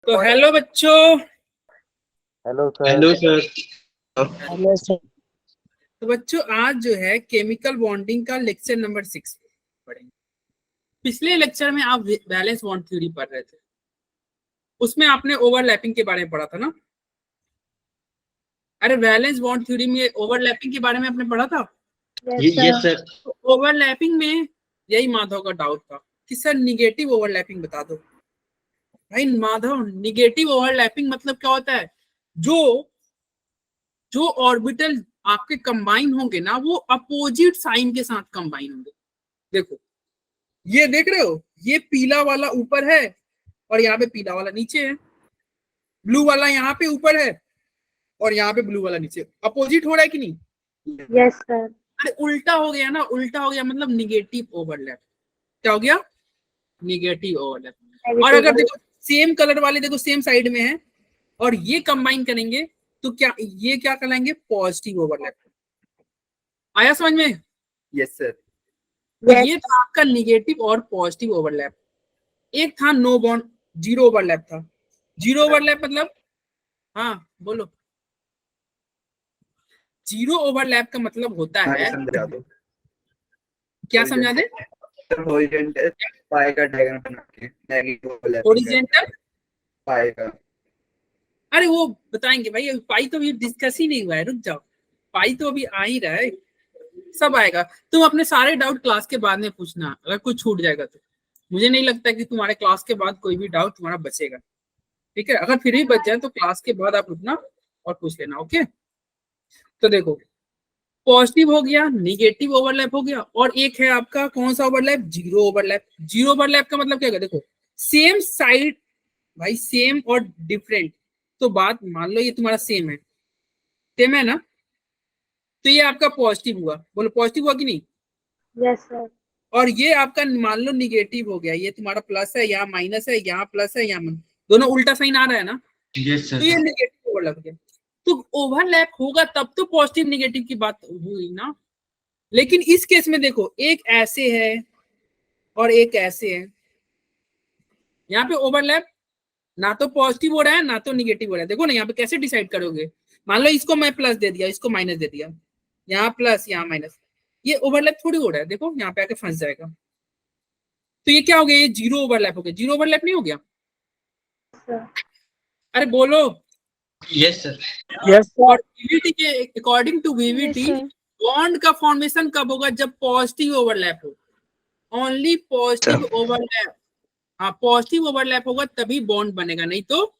तो हेलो बच्चों। Hello sir. Hello sir. Hello sir. तो बच्चों आज जो है केमिकल बॉन्डिंग का लेक्चर नंबर 6 पढ़ेंगे। पिछले लेक्चर में आप वैलेंस बॉन्ड थ्योरी पढ़ रहे थे, उसमें आपने ओवरलैपिंग के बारे में पढ़ा था ना। अरे वैलेंस बॉन्ड थ्योरी में ओवरलैपिंग के बारे में आपने पढ़ा था। Yes sir. तो ओवरलैपिंग में यही माधव का डाउट था कि सर निगेटिव ओवरलैपिंग बता दो। भाई माधव, निगेटिव ओवरलैपिंग मतलब क्या होता है? जो ऑर्बिटल आपके कंबाइन होंगे ना, वो अपोजिट साइन के साथ कंबाइन होंगे। देखो, ये देख रहे हो, ये पीला वाला ऊपर है और यहाँ पे पीला वाला नीचे है, ब्लू वाला यहाँ पे ऊपर है और यहाँ पे ब्लू वाला नीचे। अपोजिट हो रहा है कि नहीं? Yes sir. अरे उल्टा हो गया ना, उल्टा हो गया मतलब निगेटिव ओवरलैप। क्या हो गया? Negative overlap. और अगर देखो सेम कलर वाले, देखो सेम साइड में है और ये कंबाइन करेंगे तो क्या ये क्या कहलाएंगे? Positive overlap. आया समझ में? Yes sir. तो ये था आपका निगेटिव और पॉजिटिव ओवरलैप। एक था नो बॉन्ड, जीरो ओवरलैप था। जीरो ओवरलैप मतलब, हाँ बोलो। जीरो ओवरलैप का मतलब होता है, समझा दो। क्या समझा दे? हॉरिजॉन्टल पाई का डायग्राम बना के नेगेटिव ओवरलैप हॉरिजॉन्टल पाई का। अरे वो बताएंगे भाई, पाई तो अभी डिस्कस ही नहीं हुआ है, रुक जाओ। पाई तो अभी आ ही रहा है, सब आएगा। तुम अपने सारे डाउट क्लास के बाद में पूछना, अगर कुछ छूट जाएगा तो। मुझे नहीं लगता कि तुम्हारे क्लास के बाद कोई भी डाउट तुम्हारा बचेगा, ठीक है? अगर फिर भी बच जाए तो क्लास के बाद आप रुकना और पूछ लेना, ओके? तो देखो, पॉजिटिव हो गया, निगेटिव ओवरलैप हो गया, और एक है आपका कौन सा overlap? Zero overlap. Zero overlap का मतलब क्या है? देखो, सेम साइड भाई, सेम और डिफरेंट। तो बात मान लो ये तुम्हारा सेम है ना, तो ये आपका पॉजिटिव हुआ। बोलो पॉजिटिव हुआ कि नहीं? Yes sir. और ये आपका मान लो निगेटिव हो गया, ये तुम्हारा प्लस है, यहाँ माइनस है, यहाँ प्लस है, यहाँ दोनों उल्टा साइन आ रहा है ना। Yes sir. तो ये निगेटिव ओवरलैप गया। तो ओवरलैप होगा तब तो पॉजिटिव निगेटिव की बात हुई ना। लेकिन इस केस में देखो, एक ऐसे है और एक ऐसे है। यहाँ पे ओवरलैप ना तो पॉजिटिव हो रहा है ना तो निगेटिव हो रहा है। देखो ना यहाँ पे कैसे डिसाइड करोगे? मान लो इसको मैं प्लस दे दिया, इसको माइनस दे दिया, यहाँ प्लस यहाँ माइनस, ये ओवरलैप थोड़ी हो रहा है। देखो यहाँ पे आके फंस जाएगा। तो ये क्या हो गया? ये जीरो ओवरलैप हो गया। जीरो ओवरलैप नहीं हो गया? अरे बोलो। Yes sir. यस और सर। वीवीटी के अकॉर्डिंग टू वीवीटी बॉन्ड का फॉर्मेशन कब होगा? जब पॉजिटिव ओवरलैप हो। ओनली पॉजिटिव ओवरलैप, हाँ पॉजिटिव ओवरलैप होगा तभी बॉन्ड बनेगा, नहीं तो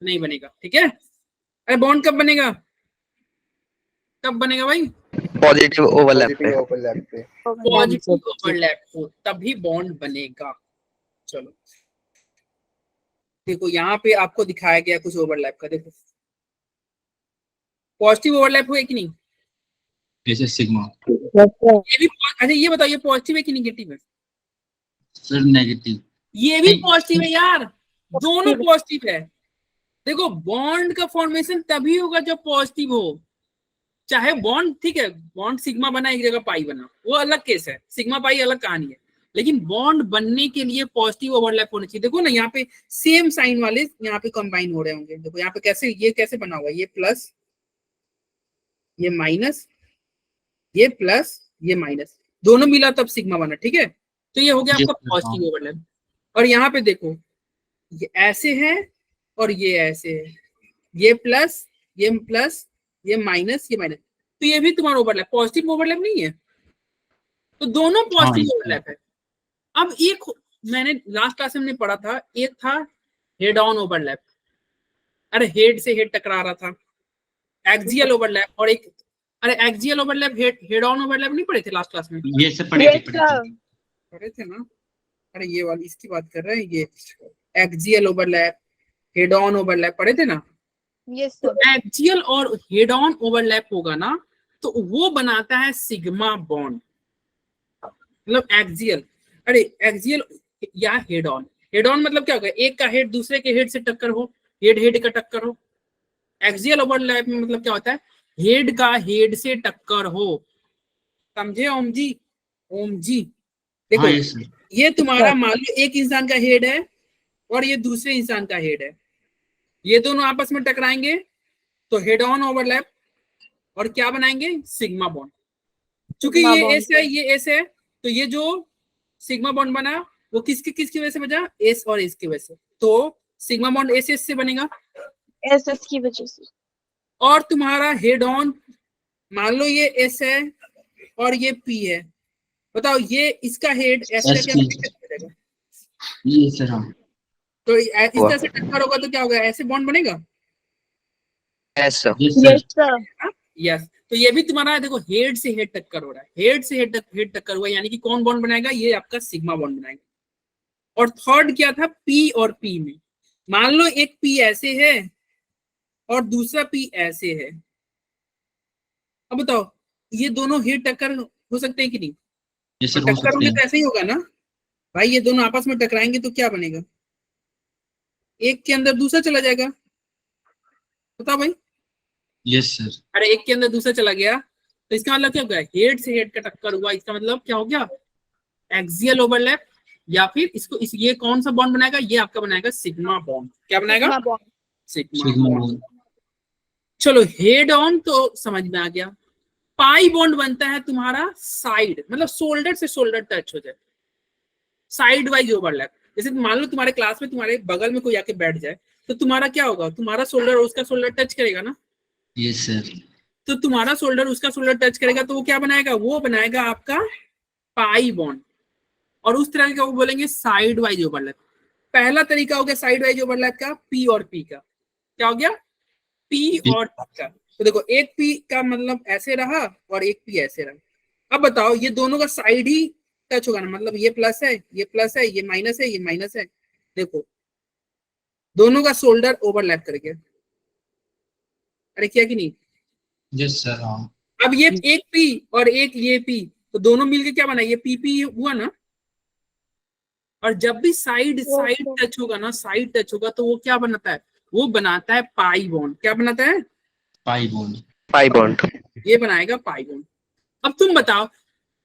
नहीं बनेगा, ठीक है? अरे बॉन्ड कब बनेगा? कब बनेगा भाई? पॉजिटिव ओवरलैप पे। पॉजिटिव ओवरलैप हो तभी बॉन्ड बनेगा। चलो देखो, यहाँ पे आपको दिखाया गया कुछ ओवरलैप का। देखो पॉजिटिव ओवरलैप हुआ कि नहीं? जैसे सिग्मा। ये भी अच्छा, ये बताओ ये पॉजिटिव है कि निगेटिव है? Sir negative. ये भी पॉजिटिव है यार, दोनों पॉजिटिव है। देखो बॉन्ड का फॉर्मेशन तभी होगा जब पॉजिटिव हो। चाहे बॉन्ड, ठीक है, बॉन्ड सिग्मा बना एक जगह पाई बना, वो अलग केस है, सिग्मा पाई अलग कहानी है। लेकिन बॉन्ड बनने के लिए पॉजिटिव ओवरलैप होना चाहिए। देखो ना यहाँ पे सेम साइन वाले यहाँ पे कंबाइन हो रहे होंगे। देखो यहाँ पे कैसे, ये कैसे बना हुआ है? ये प्लस, ये माइनस, ये प्लस, ये माइनस, दोनों मिला तब सिग्मा बना, ठीक है? तो ये हो गया आपका पॉजिटिव ओवरलैप। और यहाँ पे देखो, ये ऐसे है और ये ऐसे है, ये प्लस, ये माइनस, ये माइनस, तो ये भी तुम्हारा ओवरलैप, पॉजिटिव ओवरलैप नहीं है? तो दोनों पॉजिटिव ओवरलैप है। अब एक मैंने लास्ट क्लास में हमने पढ़ा था, एक था हेड ऑन ओवरलैप। अरे हेड से हेड टकरा रहा था, एक्सियल ओवरलैप। और एक, अरे axial overlap, head on overlap नहीं पढ़े थे लास्ट क्लास में? ये सब पढ़े थे ना? अरे ये वाली इसकी बात कर रहे हैं, ये axial overlap, head on overlap पढ़े थे ना? यस तो एक्सियल और हेड ऑन ओवरलैप होगा ना, तो वो बनाता है सिग्मा बॉन्ड, मतलब एक्सियल। अरे एक्सियल या हेड ऑन, हेड ऑन मतलब क्या होगा? एक का हेड दूसरे के हेड से टक्कर हो, हेड हेड का टक्कर हो। एक्सियल ओवरलैप में मतलब क्या होता है? हेड का हेड से टक्कर हो। समझे ओम जी? ओम जी देखो, ये तुम्हारा मान लो एक इंसान का हेड है और ये दूसरे इंसान का हेड है, ये दोनों आपस में टकराएंगे तो हेड ऑन ओवरलैप और क्या बनाएंगे, सिग्मा बॉन्ड। चूंकि Sigma ये bond. एस है, ये एस है, तो ये जो सिग्मा बॉन्ड बना वो किसकी वजह से बचा, एस और एस की वजह से, तो सिग्मा बॉन्ड एस एस से बनेगा। SS की वजह से। और तुम्हारा हेड ऑन, मान लो ये एस है और ये पी है, बताओ ये इसका हेड एस का क्या बनेगा, ये सर हाँ तो इस तरह से टक्कर होगा तो क्या होगा, ऐसे बॉन्ड बनेगा। Yes sir. Yes sir Yes sir. Yes, तो ये भी तुम्हारा देखो हेड से हेड टक्कर हो रहा है, हेड से हेड टक्कर हुआ, यानी कि कौन बॉन्ड बनाएगा, ये आपका सिग्मा बॉन्ड बनाएगा। और थर्ड क्या था, पी और पी में, मान लो एक पी ऐसे है और दूसरा पी ऐसे है, अब बताओ ये दोनों हेड टक्कर हो सकते हैं कि नहीं, ये सर तो हो टक्कर सकते होंगे तो हैं। ऐसे ही होगा ना भाई, ये दोनों आपस में टकराएंगे तो क्या बनेगा, एक के अंदर दूसरा चला जाएगा, बताओ भाई। यस सर अरे एक के अंदर दूसरा चला गया तो इसका मतलब क्या हो गया, हेड से हेड का टक्कर हुआ, इसका मतलब क्या हो गया, एक्सियल ओवरलैप, या फिर ये कौन सा बॉन्ड बनाएगा, ये आपका बनाएगा सिग्मा बॉन्ड। क्या बनाएगा, Sigma bond. Sigma sigma bond. Bond. चलो हेड ऑन तो समझ में आ गया। पाई बॉन्ड बनता है तुम्हारा साइड, मतलब शोल्डर से शोल्डर टच हो जाए, साइड वाइज ओवरलैप। जैसे मान लो तुम्हारे क्लास में तुम्हारे बगल में कोई आके बैठ जाए तो तुम्हारा क्या होगा, तुम्हारा शोल्डर उसका शोल्डर टच करेगा ना, यस सर तो तुम्हारा शोल्डर उसका शोल्डर टच करेगा तो वो क्या बनाएगा, वो बनाएगा आपका पाई बॉन्ड। और उस तरह का वो बोलेंगे साइड वाइज ओवरलैप। पहला तरीका हो गया साइड वाइज ओवरलैप का, पी और पी का। क्या हो गया, पी और पी का। तो देखो एक पी का मतलब ऐसे रहा और एक पी ऐसे रहा। अब बताओ ये दोनों का साइड ही टच होगा ना, मतलब ये प्लस है, ये प्लस है, ये माइनस है, ये माइनस है, देखो दोनों का शोल्डर ओवरलैप कर गया। अरे किया कि नहीं, यस सर हाँ अब ये एक पी और एक ये पी, तो दोनों मिलके क्या बना, ये पी पी हुआ ना। और जब भी साइड साइड sir. टच होगा ना, साइड टच होगा तो वो क्या बनाता है, वो बनाता है पाई बॉन्ड। क्या बनाता है, पाई बॉन्ड। Pi bond. ये बनाएगा पाई बॉन्ड। अब तुम बताओ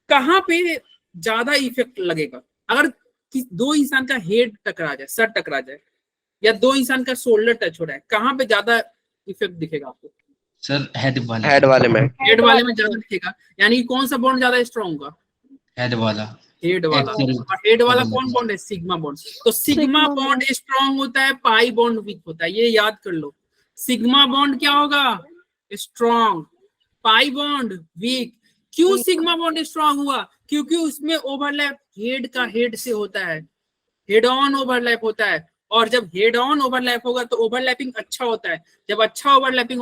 कहाँ पे ज्यादा इफेक्ट लगेगा, अगर दो इंसान का हेड टकरा जाए, सर टकरा जाए, या दो इंसान का शोल्डर टच हो रहा है, कहाँ पे ज्यादा इफेक्ट दिखेगा आपको, सर हेड वाले। हेड वाले में। हेड वाले में ज्यादा दिखेगा। यानी कि कौन सा बॉन्ड ज्यादा स्ट्रॉन्ग होगा, हेड वाला। हेड वाला। एक्सियल और हेड वाला ओवरलैप। कौन बॉन्ड है, सिग्मा बॉन्ड। तो सिग्मा Sigma बॉन्ड स्ट्रॉन्ग होता है, पाई बॉन्ड वीक होता है, ये याद कर लो। सिग्मा बॉन्ड क्या होगा, स्ट्रॉन्ग, पाई बॉन्ड वीक। क्यों सिग्मा बॉन्ड स्ट्रॉन्ग हुआ, क्योंकि उसमें ओवरलैप हेड का हेड से होता है, हेड ऑन ओवरलैप होता है। और जब हेड ऑन ओवरलैप होगा तो ओवरलैपिंग अच्छा होता है। जब अच्छा ओवरलैपिंग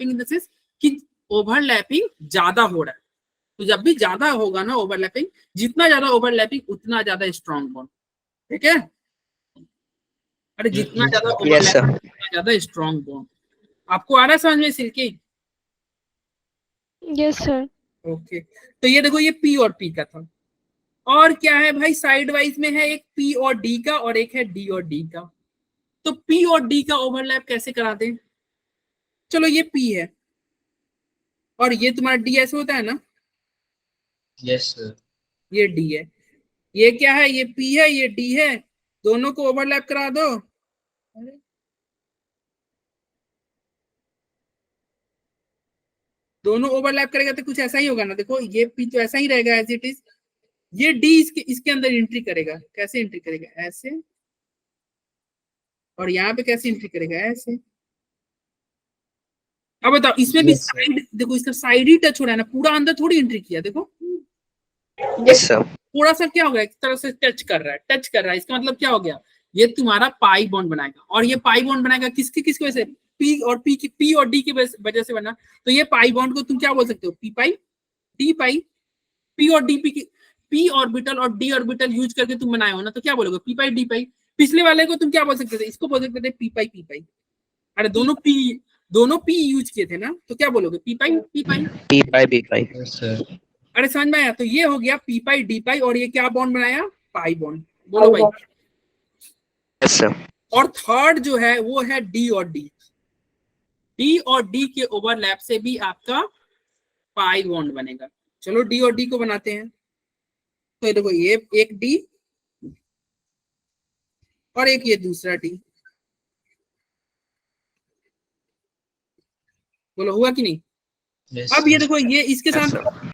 इन द सेंस कि ओवरलैपिंग ज्यादा हो रहा है, तो जब भी ज्यादा होगा ना ओवरलैपिंग, जितना ज्यादा ओवरलैपिंग उतना ज्यादा स्ट्रॉन्ग बॉन्ड। ठीक है, अरे जितना ज्यादा यस सर। ओवरलैपिंग उतना ज्यादा स्ट्रॉन्ग बॉन्ड। आपको आ रहा है समझ में सिल्की, Yes sir. ओके। तो ये देखो ये पी और पी का था। और क्या है भाई, साइड वाइज में है एक पी और डी का और एक है डी और डी का। तो पी और डी का ओवरलैप कैसे करा दें, चलो ये पी है और ये तुम्हारा डी ऐसे होता है ना, यस सर ये डी है, ये क्या है, ये पी है, ये डी है, दोनों को ओवरलैप करा दो। दोनों ओवरलैप करेगा तो कुछ ऐसा ही होगा ना, देखो ये पी तो ऐसा ही रहेगा एज इट इज, ये डी इसके अंदर एंट्री करेगा। कैसे एंट्री करेगा, ऐसे, और यहाँ पे कैसे एंट्री करेगा, ऐसे। अब बताओ इसमें भी Yes, sir. साइड, देखो इसका साइड ही टच हो रहा है ना, पूरा अंदर थोड़ी एंट्री किया, देखो यस सर। थोड़ा सा क्या हो गया, एक तरह से टच कर रहा है, टच कर रहा है, इसका मतलब क्या हो गया, ये तुम्हारा पाई बॉन्ड बनाएगा। और ये पाई बॉन्ड बनाएगा किसकी वजह से, पी और पी और डी की वजह से बना। तो ये पाई बॉन्ड को तुम क्या बोल सकते हो, पी पाई डी पाई। पी और डी पी ऑर्बिटल और डी ऑर्बिटल यूज करके तुम बनाए हो ना, तो क्या बोलोगे, पी पाई डी पाई। पिछले वाले को तुम क्या बोल सकते थे, इसको बोल सकते थे पी पाई। अरे दोनों पी यूज किए थे ना, तो क्या बोलोगे, पी पाई। पी पाई बी पाई। यस सर अरे समझ में आया, तो ये हो गया पी पाई डी पाई, और ये क्या बॉन्ड बनाया, पाई बॉन्ड। बोलो भाई। Yes sir. और थर्ड जो है वो है डी और डी। डी और डी के ओवरलैप से भी आपका पाई बॉन्ड बनेगा। चलो डी और डी को बनाते हैं। तो देखो ये एक डी और एक ये दूसरा टी। बोलो हुआ कि नहीं? Yes, अब ये sir. देखो, ये इसके साथ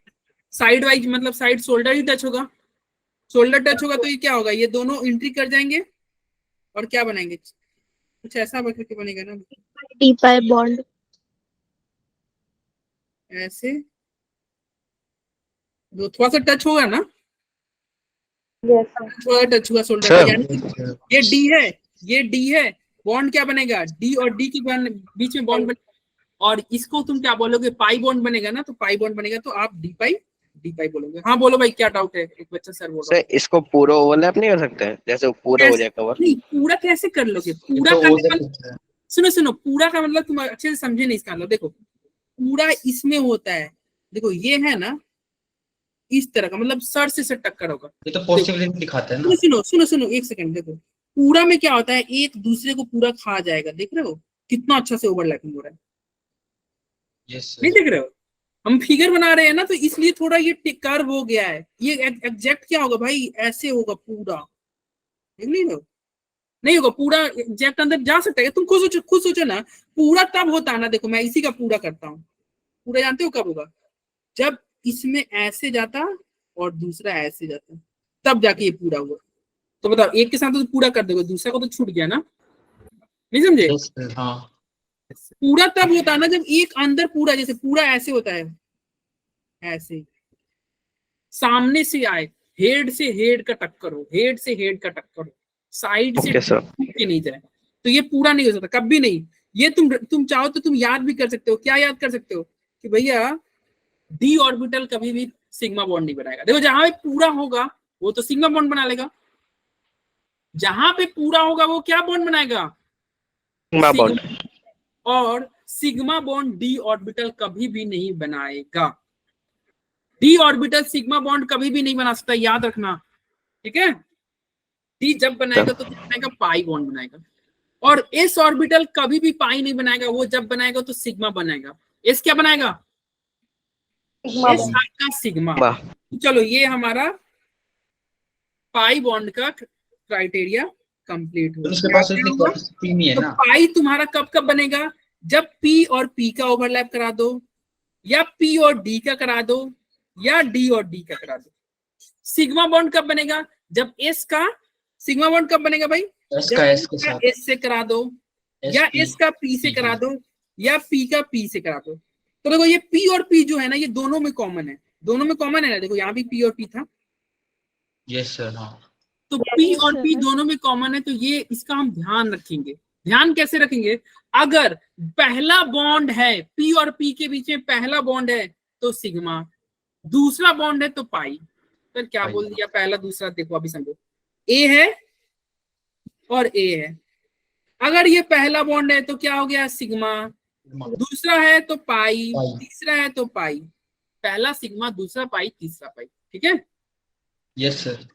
साइड वाइज मतलब साइड शोल्डर ही टच होगा। शोल्डर टच होगा तो ये क्या होगा, ये दोनों एंट्री कर जाएंगे और क्या बनाएंगे, कुछ ऐसा करके बनेगा ना, D pi bond. ऐसे जो थोड़ा सा टच होगा ना, Yes, sir. थोड़ा टच हुआ शोल्डर Sir. का, यानी ये डी है, ये डी है। बॉन्ड क्या बनेगा, डी और डी के बीच में बॉन्ड बनेगा, और इसको तुम क्या बोलोगे, पाई बॉन्ड बनेगा ना। तो पाई बॉन्ड बनेगा तो आप डी पाई बोलोगे। हाँ बोलो भाई, क्या डाउट है? एक बच्चा सर बोल रहा है। सर इसको पूरा ओवरलैप नहीं कर सकते हैं, जैसे वो पूरा हो कैसे? जाए कवर? नहीं, पूरा कैसे कर लोगे? पूरा तो करने का, पूछा है। सुनो सुनो, पूरा का मतलब तुम अच्छे से समझे नहीं इसका मतलब। देखो पूरा इसमें होता है, देखो ये है ना इस तरह का, मतलब सर से टक्कर होगा। ये तो पॉसिबिलिटी दिखाता है ना। सुनो सुनो सुनो सुनो, एक सेकंड देखो, पूरा में क्या होता है, एक दूसरे को पूरा खा जाएगा। देख रहे हो कितना अच्छा से ओवरलैपिंग हो रहा है? यस नहीं सर। देख रहे हो? हम फिगर बना रहे हैं ना, तो इसलिए थोड़ा ये कर्व हो गया है। ये एग्जैक्ट क्या होगा भाई, ऐसे होगा पूरा। देख नहीं रहे हो? नहीं होगा पूरा एग्जैक्ट, अंदर जा सकता है। तुम खुद सोचो ना, पूरा तब होता है ना, देखो मैं इसी का पूरा करता हूँ। पूरा जानते हो कब होगा, जब इसमें ऐसे जाता और दूसरा ऐसे जाता, तब जाके ये पूरा हुआ। तो बताओ, एक के साथ तो पूरा कर दोगे, दूसरा को तो छूट गया ना, नहीं समझे? Yes sir. हाँ पूरा तब होता है ना जब एक अंदर पूरा, जैसे पूरा ऐसे होता है, ऐसे सामने से आए, हेड से हेड का टक्कर हो, हेड से हेड का टक्कर हो, साइड से Okay, sir. टूट के नहीं जाए, तो ये पूरा नहीं हो सकता कभी नहीं। ये तुम चाहो तो तुम याद भी कर सकते हो। क्या याद कर सकते हो कि भैया डी ऑर्बिटल कभी भी सिग्मा बॉन्ड नहीं बनाएगा। देखो जहां पे पूरा होगा वो तो सिग्मा बॉन्ड बना लेगा, जहां पे पूरा होगा वो क्या बॉन्ड बनाएगा, सिग्मा बॉन्ड। और सिग्मा बॉन्ड डी ऑर्बिटल कभी भी नहीं बनाएगा। डी ऑर्बिटल सिग्मा बॉन्ड कभी भी नहीं बना सकता, याद रखना, ठीक है? डी जब बनाएगा तो क्या बनाएगा, पाई बॉन्ड बनाएगा। और एस ऑर्बिटल कभी भी पाई नहीं बनाएगा, वो जब बनाएगा तो सिग्मा बनाएगा। एस क्या बनाएगा, Sigma एस bond. आपका सिग्मा। वाह। चलो ये हमारा पाई बॉन्ड का क्राइटेरिया कंप्लीट तो हुआ। उसके क्या पास क्या उतनी हुआ? कैपेसिटी नहीं है तो ना। पाई तुम्हारा कब कब बनेगा, जब पी और पी का ओवरलैप करा दो, या पी और डी का करा दो, या डी और डी का करा दो। सिग्मा बॉन्ड कब बनेगा, जब एस का, सिग्मा बॉन्ड कब बनेगा भाई, एस जब का पी एस के का साथ एस से करा दो, या एस का पी से करा दो, या पी का पी से करा दो। तो देखो ये पी और पी जो है ना, ये दोनों में कॉमन है, दोनों में कॉमन है ना। देखो यहाँ भी पी और पी था, यस सर। हाँ तो पी और पी दोनों में कॉमन है, तो ये इसका हम ध्यान रखेंगे। ध्यान कैसे रखेंगे, अगर पहला बॉन्ड है, पी और पी के बीच में पहला बॉन्ड है तो सिग्मा, दूसरा बॉन्ड है तो पाई। फिर क्या पाई। बोल दिया, पहला दूसरा, देखो अभी समझो, ए है और ए है। अगर ये पहला बॉन्ड है तो क्या हो गया, सिग्मा, दूसरा है तो पाई, पाई। तीसरा है तो पाई। पहला सिग्मा, दूसरा पाई, तीसरा पाई, ठीक है? Yes sir.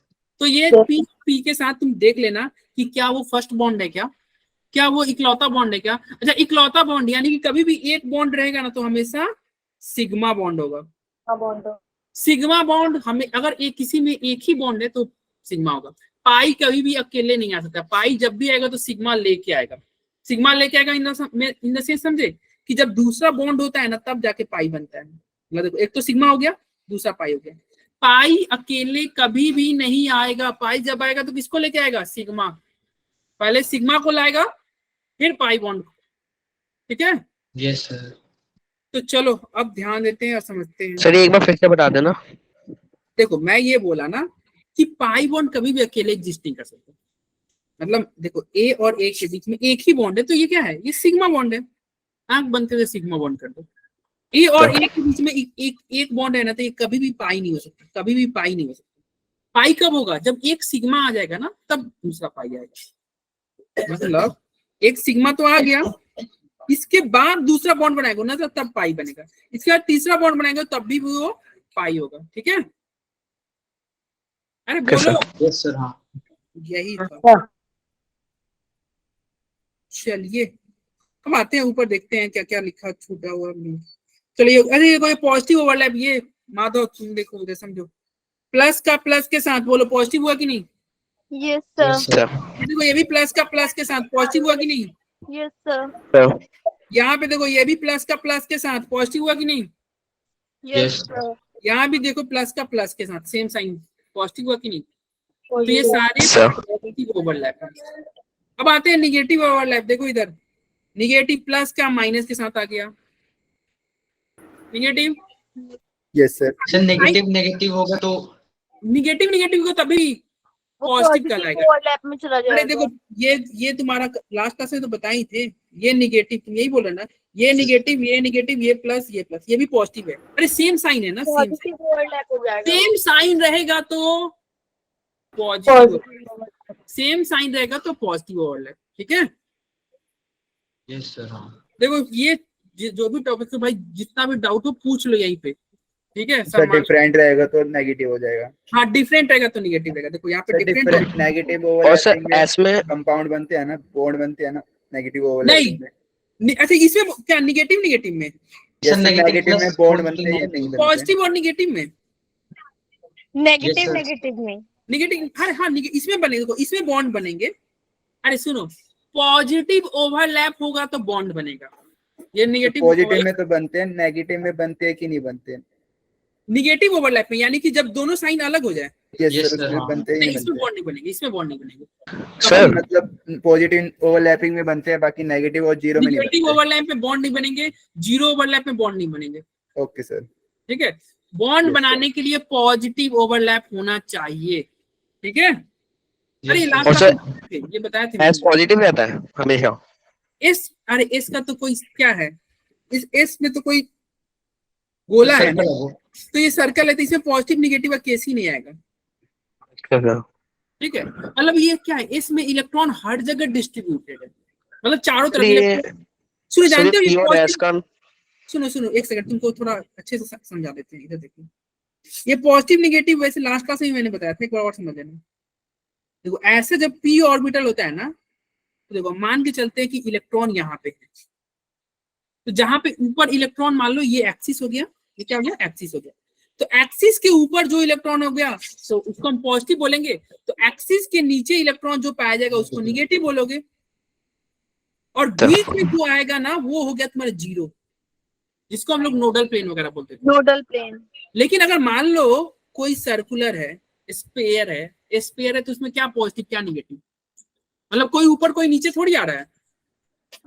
तो ये पी के साथ तुम देख लेना कि क्या वो फर्स्ट बॉन्ड है, क्या वो इकलौता बॉन्ड है क्या। अच्छा, इकलौता बॉन्ड यानी कि कभी भी एक बॉन्ड रहेगा ना तो हमेशा सिग्मा बॉन्ड होगा। Bond. सिग्मा बॉन्ड हमें, अगर एक किसी में एक ही बॉन्ड है तो सिग्मा होगा। पाई कभी भी अकेले नहीं आ सकता, पाई जब भी आएगा तो सिग्मा लेके आएगा। सिग्मा लेके आएगा इन द सेंस, समझे कि जब दूसरा बॉन्ड होता है ना तब जाके पाई बनता है। मतलब देखो, एक तो सिग्मा हो गया, दूसरा पाई हो गया। पाई अकेले कभी भी नहीं आएगा, पाई जब आएगा तो किसको लेके आएगा, सिग्मा। पहले सिग्मा को लाएगा फिर पाई बॉन्ड, ठीक है? Yes sir. तो चलो अब ध्यान देते हैं और समझते हैं। सर एक बार फिर से बता देना। देखो मैं ये बोला ना कि पाई बॉन्ड कभी भी अकेले एग्जिस्ट नहीं कर सकते। मतलब देखो ए और ए के बीच में एक ही बॉन्ड है तो ये क्या है, ये सिग्मा बॉन्ड है। आंख बंद करके सिग्मा बॉन्ड कर दो। ए और ए के बीच में एक बॉन्ड है ना, तो ये कभी भी पाई नहीं हो सकता, कभी भी पाई नहीं हो सकता। पाई कब होगा, जब एक सिग्मा आ जाएगा ना तब दूसरा पाई आएगा। मतलब एक सिग्मा तो आ गया, इसके बाद दूसरा बॉन्ड बनाएगा ना तो तब पाई बनेगा, इसके बाद तीसरा बॉन्ड बनाएगा तब भी वो पाई होगा, ठीक है? अरे Okay, बोलो, यस सर। हाँ यही था। चलिए हम आते हैं ऊपर, देखते हैं क्या क्या लिखा छूटा हुआ। चलिए, अरे ये कोई पॉजिटिव ओवरलैप, ये माधव तुम देखो उधर, समझो। प्लस का प्लस के साथ बोलो, पॉजिटिव हुआ कि नहीं, Yes, sir. Yes, sir. ये देखो ये भी प्लस का प्लस के साथ पॉजिटिव हुआ कि नहीं? Yes, sir. सर यहाँ पे देखो ये भी प्लस का प्लस के साथ पॉजिटिव हुआ कि नहीं? Yes, Yes. sir. यहाँ भी देखो प्लस का प्लस के साथ सेम साइन पॉजिटिव हुआ कि नहीं? तो ये Positive. सारे सर पॉजिटिव ओवरलैप है। अब आते हैं निगेटिव ओवरलैप। देखो इधर निगेटिव प्लस का माइनस के साथ आ गया, negative yes sir. Sir negative negative होगा तो निगेटिव निगेटिव को तभी वो पॉजिटिव positive कहलाएगा। overlap में चला अरे जाएगा। देखो ये तुम्हारा लास्ट क्लास में तो बताए ही थे, ये निगेटिव तुम यही बोल रहे ना, ये निगेटिव ये प्लस ये भी पॉजिटिव है। अरे सेम साइन है ना, सेम Positive overlap हो जाएगा। सेम साइन रहेगा तो पॉजिटिव, सेम साइन रहेगा तो पॉजिटिव ओवरलैप। ठीक है, यस सर हाँ देखो ये जो भी टॉपिक है भाई, जितना भी डाउट हो पूछ लो यहीं पे। ठीक है सर डिफरेंट रहेगा तो नेगेटिव हो जाएगा। हाँ डिफरेंट रहेगा तो निगेटिव रहेगा। देखो यहाँ पे डिफरेंट डिफरेंट नेगेटिव और सर ओवरलैपिंग में एस में कंपाउंड बनते हैं ना, बॉन्ड बनते हैं ना नेगेटिव नहीं ओवरलैपिंग में। अच्छा इसमें क्या निगेटिव निगेटिव में जैसे negative नेगेटिव में plus बॉन्ड positive बनते हैं या में। नहीं बनते? पॉजिटिव और निगेटिव में? Negative Yes, sir. negative में। निगेटिव हाँ इसमें बनेंगे, देखो इसमें बॉन्ड बनेंगे। अरे सुनो, पॉजिटिव ओवरलैप होगा तो बॉन्ड बनेगा। ये निगेटिव पॉजिटिव में तो बनते हैं, नेगेटिव में बनते हैं कि नहीं बनते हैं? निगेटिव ओवरलैप में, यानी कि जब दोनों साइन अलग हो जाए यस Yes, सर, sir, उसमें हाँ। बनते हैं नहीं, ही इसमें बनते बॉन्ड नहीं बनेगी, इसमें बॉन्ड नहीं बनेगी। सर हैं। मतलब पॉजिटिव ओवरलैपिंग में बनते हैं, बाकी नेगेटिव और जीरो में नहीं निगेटिव बनते। ओवरलैप में बॉन्ड नहीं बनेंगे, जीरो ओवरलैप में बॉन्ड नहीं बनेंगे। Okay sir. ठीक है, बॉन्ड Yes, बनाने के लिए पॉजिटिव ओवरलैप होना चाहिए। ठीक है, अरे Yes, sir. लास्ट और सर क्लास ये बताया था एस पॉजिटिव रहता है हमेशा। एस। अरे एस का तो कोई क्या है, इस एस में तो कोई गोला है ना, Circle है वो। तो ये सर्कल है, तो इसमें पॉजिटिव निगेटिव का केस ही नहीं आएगा। सर ठीक है, मतलब ये क्या है, इसमें इलेक्ट्रॉन हर जगह डिस्ट्रीब्यूटेड है, मतलब चारों तरफ ये इलेक्ट्रॉन। सुनो सर जानते हो पी ये और एस positive- का सुनो एक सेकंड, तुमको थोड़ा अच्छे से समझा देते हैं। इधर देखो, ये पॉजिटिव निगेटिव वैसे लास्ट क्लास में मैंने बताया था, एक बार और समझ लेना। देखो ऐसे जब पी ऑर्बिटल होता है ना, तो देखो मान के चलते हैं कि इलेक्ट्रॉन यहाँ पे है, तो जहां पे ऊपर इलेक्ट्रॉन मान लो ये एक्सिस हो गया, ये क्या हो गया, एक्सिस हो गया। तो एक्सिस के ऊपर जो इलेक्ट्रॉन हो गया तो उसको हम पॉजिटिव बोलेंगे, तो एक्सिस के नीचे इलेक्ट्रॉन जो पाया जाएगा उसको निगेटिव बोलोगे, और बीच में जो आएगा ना वो हो गया तुम्हारा जीरो, जिसको हम लोग नोडल प्लेन वगैरह बोलते थे। Nodal plane। लेकिन अगर मान लो कोई सर्कुलर है, स्फीयर है तो उसमें क्या पॉजिटिव क्या निगेटिव, मतलब कोई ऊपर कोई नीचे थोड़ी आ रहा है,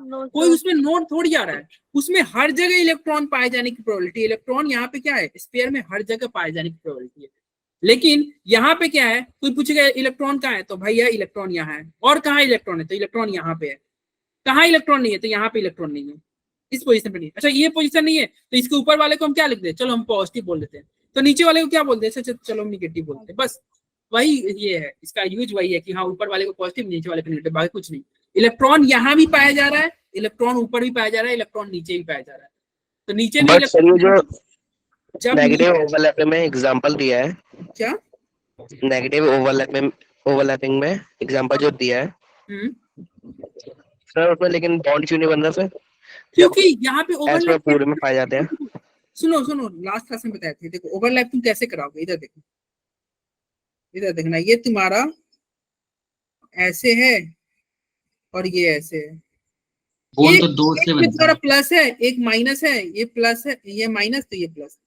No, कोई sir. उसमें नोड थोड़ी आ रहा है, उसमें हर जगह इलेक्ट्रॉन पाए जाने की प्रोबेबिलिटी, इलेक्ट्रॉन यहाँ पे क्या है, स्फीयर में हर जगह पाए जाने की प्रोबेबिलिटी है। लेकिन यहाँ पे क्या है, कोई पूछेगा इलेक्ट्रॉन कहाँ है, तो भैया इलेक्ट्रॉन यहाँ है, और कहाँ इलेक्ट्रॉन है, तो इलेक्ट्रॉन यहाँ पे है, कहाँ इलेक्ट्रॉन नहीं है, तो यहाँ पे इलेक्ट्रॉन नहीं है, इस पोजीशन पे नहीं है। अच्छा ये पोजीशन नहीं है, तो इसके ऊपर वाले को हम क्या लिख दे, चलो हम पॉजिटिव बोल देते हैं, तो नीचे वाले को क्या बोलते हैं, चलो हम निगेटिव बोलते हैं। बस वही ये है, इसका यूज वही है कि हाँ ऊपर वाले को पॉजिटिव, नीचे वाले को नेगेटिव, बाकी कुछ नहीं। इलेक्ट्रॉन यहाँ भी पाया जा रहा है, इलेक्ट्रॉन ऊपर भी पाया जा रहा है, इलेक्ट्रॉन नीचे भी पाया जा रहा है, तो नीचे भी बट सर ये जो जब नेगेटिव ओवरलैप में एग्जांपल दिया है, क्या नेगेटिव ओवरलैपिंग में एग्जांपल जो दिया है सर, उसमें लेकिन बॉन्ड क्यों नहीं बन रहा सर? क्योंकि यहाँ पे एस में ओवरलैप पूरे में पाए जाते हैं। सुनो लास्ट क्लास में बताए थे, देखो ओवरलैप तुम कैसे कराओगे, इधर देखो, इधर देखना, ये तुम्हारा ऐसे है और ये ऐसे है, बॉन्ड तो दो एक से में बनता तुम्हारा है। प्लस है, एक माइनस है, ये प्लस है, ये माइनस, तो ये प्लस।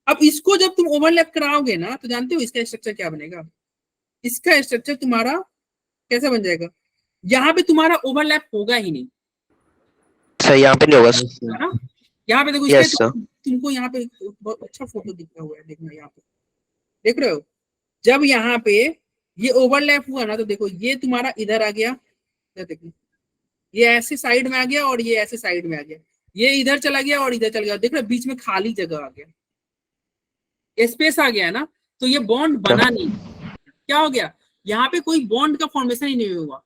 अब इसको जब तुम ओवरलैप कराओगे ना, तो जानते हो इसका स्ट्रक्चर क्या बनेगा, इसका स्ट्रक्चर तुम्हारा कैसा बन जाएगा, यहाँ पे तुम्हारा ओवरलैप होगा ही नहीं, सर यहाँ पे नहीं होगा Yes, sir. है ना। यहाँ पे देखो, Yes, इसमें sir. तुमको यहाँ पे बहुत अच्छा फोटो दिखा हुआ है, देखना यहाँ पे, देख रहे हो, जब यहाँ पे ये ओवरलैप हुआ ना, तो देखो ये तुम्हारा इधर आ गया, देखो ये ऐसे साइड में आ गया और ये ऐसे साइड में आ गया, ये इधर चला गया और इधर चला गया, देख रहे हो बीच में खाली जगह आ गया, स्पेस आ गया है ना, तो ये बॉन्ड बना नहीं। क्या हो गया, यहाँ पे कोई बॉन्ड का फॉर्मेशन ही नहीं हुआ।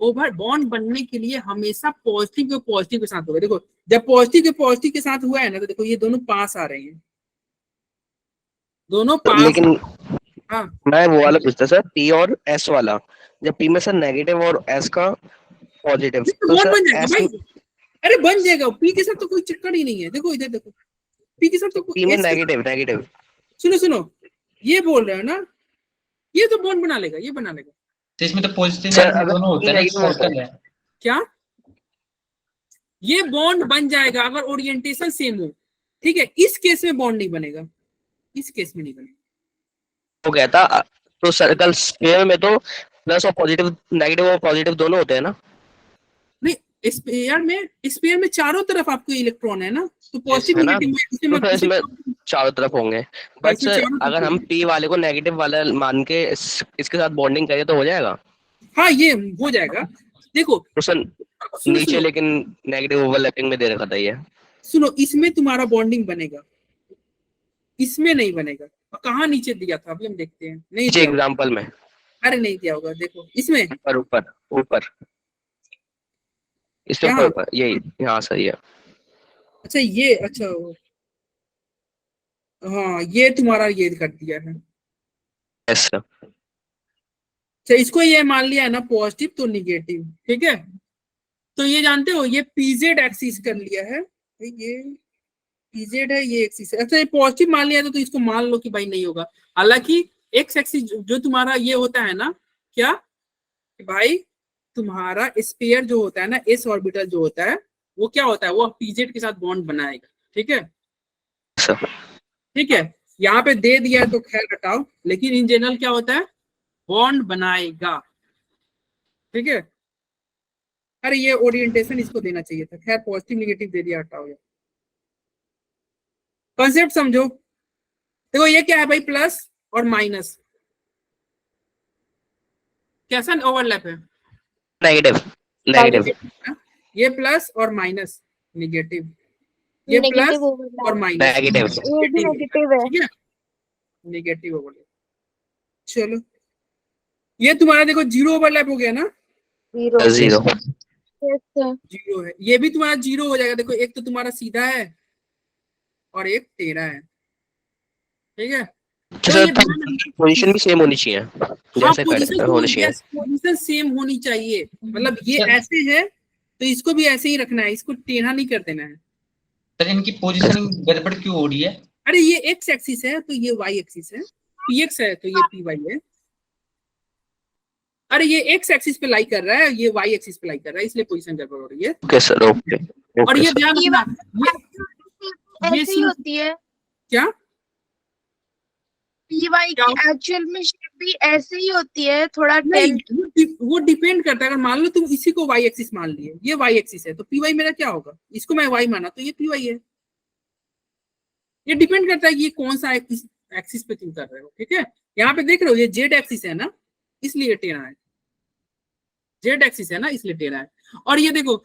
ओवर बॉन्ड बनने के लिए हमेशा पॉजिटिव के साथ होगा। देखो जब पॉजिटिव के साथ हुआ है ना, तो देखो ये दोनों पास आ रहे हैं, दोनों पास। लेकिन हाँ मैं वो वाला पूछता सर, पी और एस वाला, जब पी में सर नेगेटिव और एस का पॉजिटिव, तो बॉन्ड बन सर जाएगा एस भाई, अरे बन जाएगा, पी के साथ तो कोई चक्कर ही नहीं है। देखो इधर देखो, पी के साथ तो पी में S के- नेगेटिव सुनो ये बोल रहे हो ना, ये तो बॉन्ड बना लेगा, ये बना लेगा, तो इसमें तो पॉजिटिव सर, नेगेटिव अगर दोनों होता है ना, negative होता सर्कल है। क्या ये बॉन्ड बन जाएगा अगर ओरिएंटेशन सेम हो, ठीक है। इस केस में बॉन्ड नहीं बनेगा, इस केस में नहीं बनेगा। हो गया था। तो सर्कल स्क्वायर में तो प्लस और पॉजिटिव, नेगेटिव और पॉजिटिव दोनों होते हैं ना? नहीं, स्पेयर में चारों तरफ आपको इलेक्ट्रॉन है ना, तो पॉजिटिव है ना? नेगेटिव तो फिर इसमें चारों तरफ होंगे। बट इसमें सर चारों तरफ अगर हम होंगे। पी वाले को नेगेटिव वाला मान के इसके साथ बॉन्डिंग करें तो हो जाएगा? हाँ ये हो जाएगा। देखो तो सर सुनो नीचे सुनो लेकिन नेगेटिव ओवरलैपिंग में दे रखा था ये। सुनो, इसमें तुम्हारा बॉन्डिंग बनेगा, इसमें नहीं बनेगा। और कहाँ नीचे दिया था अभी हम देखते हैं, नहीं नीचे दिया होगा। एग्जाम्पल में अरे नहीं दिया होगा, देखो इसमें ऊपर ऊपर ऊपर इससे यहाँ। ऊपर यही, यहाँ सही है। अच्छा ये, अच्छा हाँ ये तुम्हारा ये कर दिया है। Yes sir. अच्छा इसको ये मान लिया है ना पॉजिटिव तो निगेटिव, ठीक है। तो ये जानते हो ये पीजेड एक्सिस कर लिया है, ये पीजेड है, ये एक्सिस है। अच्छा ये पॉजिटिव मान लिया तो इसको मान लो कि भाई नहीं होगा। हालांकि एक्स एक्सिस जो तुम्हारा ये होता है ना, क्या कि भाई तुम्हारा स्फीयर जो होता है ना, एस ऑर्बिटल जो होता है वो क्या होता है, वो पीजेड के साथ बॉन्ड बनाएगा, ठीक है। सर ठीक है, यहाँ पे दे दिया है तो खैर हटाओ, लेकिन इन जनरल क्या होता है, बॉन्ड बनाएगा, ठीक है। अरे ये ओरिएंटेशन इसको देना चाहिए था, खैर पॉजिटिव नेगेटिव दे दिया, हटाओ ये। कॉन्सेप्ट समझो। देखो ये क्या है भाई, प्लस और माइनस, कैसा ओवरलैप है, नेगेटिव नेगेटिव ये प्लस और माइनस निगेटिव, ये प्लस नेगेटिव और ओवरलैप, माइनस नेगेटिव। ये भी नेगेटिव है। ठीक है, नेगेटिव ओवरलैप। चलो ये तुम्हारा देखो जीरो ओवरलैप हो गया ना, zero. Zero. Yes sir. Zero है, ये भी तुम्हारा जीरो हो जाएगा। देखो एक तो तुम्हारा सीधा है और एक टेढ़ा है, ठीक है। तो सर ये पोजीशन भी सेम होनी चाहिए, हाँ जैसे पोजीशन होनी चाहिए। पोजीशन सेम होनी चाहिए, मतलब ये सर- ऐसे है तो इसको भी ऐसे ही रखना है, इसको टेढ़ा नहीं कर देना है। सर इनकी पोजीशनिंग गड़बड़ क्यों हो रही है? अरे ये एक्स एक्सिस है तो ये वाई एक्सिस है, पी एक्स है तो ये पी वाई है। अरे ये एक्स एक्सिस पे लाई कर रहा है, ये वाई एक्सिस पे लाई कर रहा है, इसलिए पोजीशन गड़बड़ हो रही है। ओके सर, ओके और ये ओके। ध्यान ये रखना, ये ऐसे ही होती है। क्या पीवाई क्या? की एक्चुअल में शेप भी ऐसे ही होती है, थोड़ा नहीं, टिल्ट। वो डिपेंड करता है। अगर मान लो तुम इसी को वाई एक्सिस मान लिए, ये वाई एक्सिस है तो पी वाई मेरा क्या होगा, इसको मैं वाई माना तो ये पी वाई है। ये डिपेंड करता है कि ये कौन सा एक्सिस पे तुम कर रहे हो, ठीक है। यहाँ पे देख रहे हो ये जेड एक्सिस है ना, इसलिए टेढ़ा है, जेड एक्सिस है ना इसलिए टेढ़ा है। और ये देखो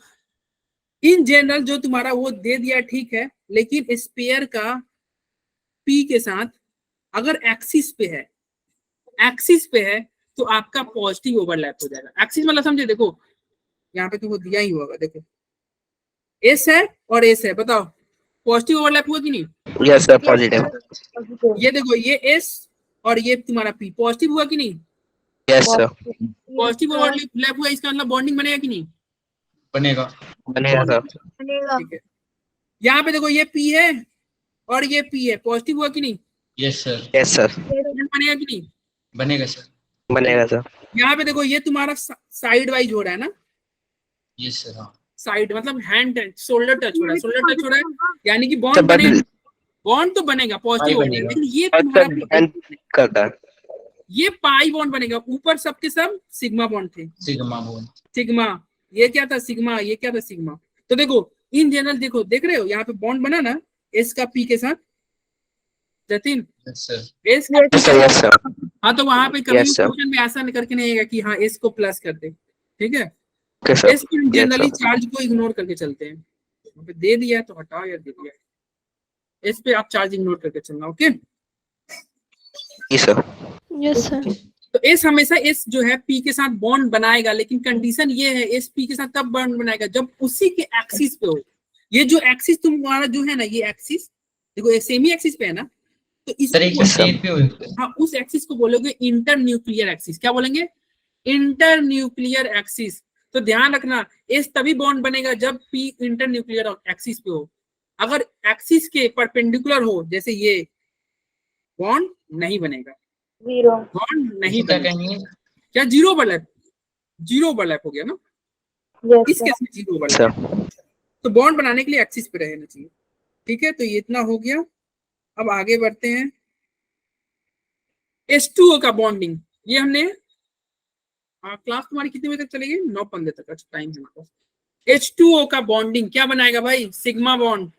इन जनरल जो तुम्हारा वो दे दिया ठीक है, लेकिन स्पेयर का पी के साथ अगर एक्सिस पे है, एक्सिस पे है तो आपका पॉजिटिव ओवरलैप हो जाएगा। एक्सिस मतलब समझे, देखो यहाँ पे तुमको दिया ही होगा, देखो एस है और एस है, बताओ पॉजिटिव ओवरलैप हुआ कि नहीं। Yes sir, positive. ये देखो ये एस और ये तुम्हारा पी पॉजिटिव हुआ कि नहीं, यस सर, पॉजिटिव ओवरलैप हुआ, इसका मतलब बॉन्डिंग बनेगा कि नहीं, बनेगा। बनेगा सर। बनेगा। ठीक है। यहाँ पे देखो ये पी है और ये पी है, पॉजिटिव हुआ कि नहीं, यस सर, यस सर, बनेगा कि नहीं, बनेगा सर। बनेगा सर। यहाँ पे देखो ये तुम्हारा साइड वाइज हो रहा है ना, यस सर, हाँ। साइड मतलब हैंड टच, शोल्डर टच हो रहा है, शोल्डर टच हो रहा है, यानी कि सर बॉन्ड बट बनेगा, बॉन्ड तो बनेगा पॉजिटिव बनेगा। लेकिन ये सर तुम्हारा डिपेंड करता है। ये पाई बॉन्ड बनेगा, ऊपर सबके सब सिग्मा बॉन्ड थे, सिग्मा बोल। सिग्मा ये क्या था सिग्मा, ये क्या था सिग्मा। तो देखो इन जनरल देखो, देख रहे हो यहाँ पे बॉन्ड बना ना एस का पी के साथ, जतिन यस सर, एस का यस सर, यस सर, हाँ, तो वहां पे कभी Yes, sir. क्वेश्चन में ऐसा नहीं करके नहीं आएगा कि हाँ एस को प्लस कर दे, ठीक है। Okay sir. एस को जनरली Yes, sir. चार्ज को इग्नोर करके चलते हैं, वहाँ पे दे दिया है तो हटाओ यार, दे दिया है। एस पे आप चार्ज इग्नोर करके चलना, okay. Yes sir. Yes sir. तो एस हमेशा एस जो है पी के साथ बॉन्ड बनाएगा, लेकिन कंडीशन ये है एस पी के साथ तब बॉन्ड बनाएगा जब उसी के एक्सिस पे हो। ये जो एक्सिस तुम्हारा जो है ना, ये एक्सिस देखो सेम ही एक्सिस पे है ना, तो सर एक इसको शेप पे होता है। हाँ उस एक्सिस को बोलोगे इंटर न्यूक्लियर एक्सिस। क्या बोलेंगे, इंटर न्यूक्लियर एक्सिस। तो ध्यान रखना एस तभी बॉन्ड बनेगा जब पी इंटर न्यूक्लियर एक्सिस पे हो। अगर एक्सिस के परपेंडिकुलर हो जैसे ये, बॉन्ड नहीं बनेगा, जीरो। बॉन्ड नहीं इसे क्या बनेगा। कहेंगे? क्या जीरो ओवरलैप हो गया ना, Yes, इस sir. केस में जीरो ओवरलैप। सर तो बॉन्ड बनाने के लिए एक्सिस पे रहना चाहिए, ठीक है। तो ये इतना हो गया। अब आगे बढ़ते हैं, H2O का बॉन्डिंग, ये हमने क्लास तुम्हारी कितने बजे तक चलेगी? 9:15 तक, अच्छा टाइम है हमारे पास। H2O का बॉन्डिंग क्या बनाएगा भाई? Sigma bond.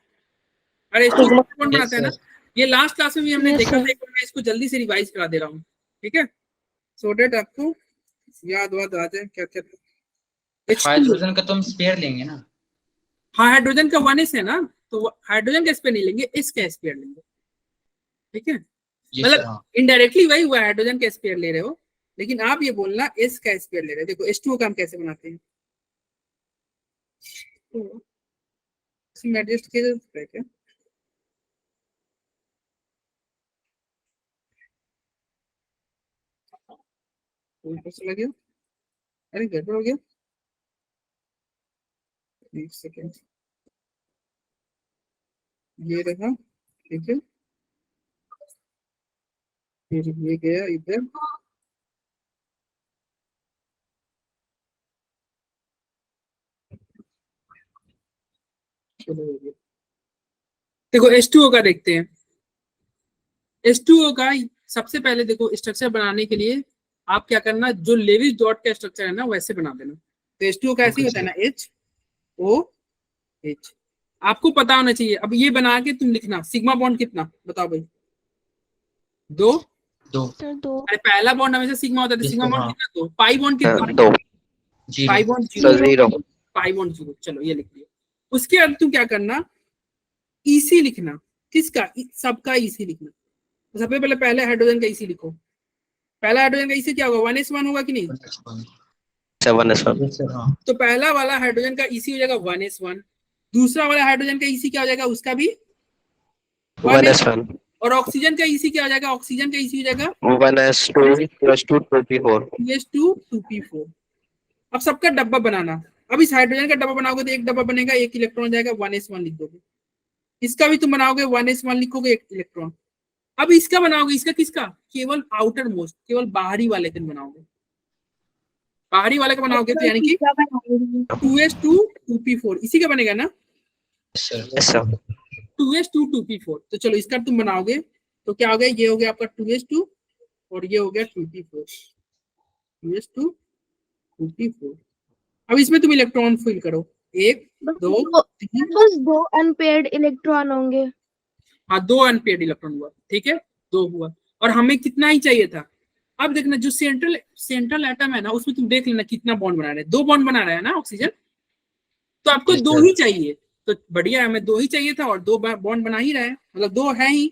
अरे H2O बॉन्ड Yes, बनाता है ना, sir. ये लास्ट क्लास में भी हमने Yes, देखा sir. था, एक बार मैं इसको जल्दी से रिवाइज करा दे रहा हूँ, ठीक है, सो डेट आपको याद वाद आ जाए क्या क्या। H2O, हाइड्रोजन का तो हम स्पेयर लेंगे ना। हाँ हाइड्रोजन का 1s है ना, तो हाइड्रोजन का स्पेयर नहीं लेंगे, इस का स्पेयर लेंगे, ठीक है। ये सर, मतलब हाँ। इनडायरेक्टली वही हुआ, हाइड्रोजन का स्पेयर ले रहे हो, लेकिन आप ये बोलना एस का स्पेयर ले रहे हो। देखो H2O का हम कैसे बनाते हैं, तो इसमें एडजस्ट किया जा सकता है क्या? ऊपर चला गया, अरे गड़बड़ हो गया, एक सेकेंड, ये रहा, ठीक है, फिर ये गया इधर, चलो हो गया। देखो H2O का देखते हैं, H2O का सबसे पहले देखो स्ट्रक्चर बनाने के लिए आप क्या करना, जो लेविस डॉट का स्ट्रक्चर है ना वैसे बना देना। तो H2O का ऐसे ही Okay, होता है ना, HOH, आपको पता होना चाहिए। अब ये बना के तुम लिखना सिग्मा बॉन्ड कितना, बताओ भाई? 2। दो। Sir, 2. अरे पहला बॉन्ड हमेशा सिग्मा होता है, तो Yes, सिग्मा sir, बॉन्ड हाँ। कितना? 2। पाई बॉन्ड कितना? 2 zero. Pi bond sir 0, 0 pi bond 0, चलो ये लिख लिया। उसके बाद तुम क्या करना, EC लिखना, किसका? सबका EC लिखना। तो सबसे पहले पहले हाइड्रोजन का EC लिखो। पहला हाइड्रोजन का EC क्या होगा? 1s1 होगा कि नहीं? 7s1 Yes, sir, हाँ। तो पहला वाला हाइड्रोजन का EC हो जाएगा 1s1, दूसरा वाला हाइड्रोजन का EC क्या हो जाएगा? उसका भी 1s, 1s1 और ऑक्सीजन का EC क्या हो जाएगा? ऑक्सीजन का EC हो जाएगा 1s2 plus 2 2p4 2s2 2p4। अब सबका डब्बा बनाना। अब इस हाइड्रोजन का डब्बा बनाओगे तो एक डब्बा बनेगा, एक इलेक्ट्रॉन जाएगा, 1s1 लिख दोगे। इसका भी तुम बनाओगे 1s1 लिखोगे, एक इलेक्ट्रॉन। अब इसका बनाओगे, इसका किसका? केवल आउटर मोस्ट, केवल बाहरी वाले दिन बनाओगे। बाहरी वाले का बनाओगे तो यानी कि 2s2 2p4, इसी का बनेगा ना, Yes, sir. yes sir 2s2 2p4। तो चलो इसका तुम बनाओगे तो क्या हो गया? ये हो गया आपका 2s2 और ये हो गया 2p4, 2s2 2p4। अब इसमें तुम इलेक्ट्रॉन फिल करो, 1 2 3, बस 2 अनपेयर्ड इलेक्ट्रॉन होंगे। हाँ 2 अनपेयर्ड इलेक्ट्रॉन हुआ, ठीक है, 2 हुआ। और हमें कितना ही चाहिए था? अब देखना जो सेंट्रल एटम है ना, उसमें तुम देख लेना कितना बॉन्ड बना रहे हैं। 2 बॉन्ड बना रहा है ना ऑक्सीजन, तो आपको Yes, 2 sir. ही चाहिए। तो बढ़िया है, हमें 2 ही चाहिए था और 2 बॉन्ड बना ही रहा है, मतलब 2 है ही।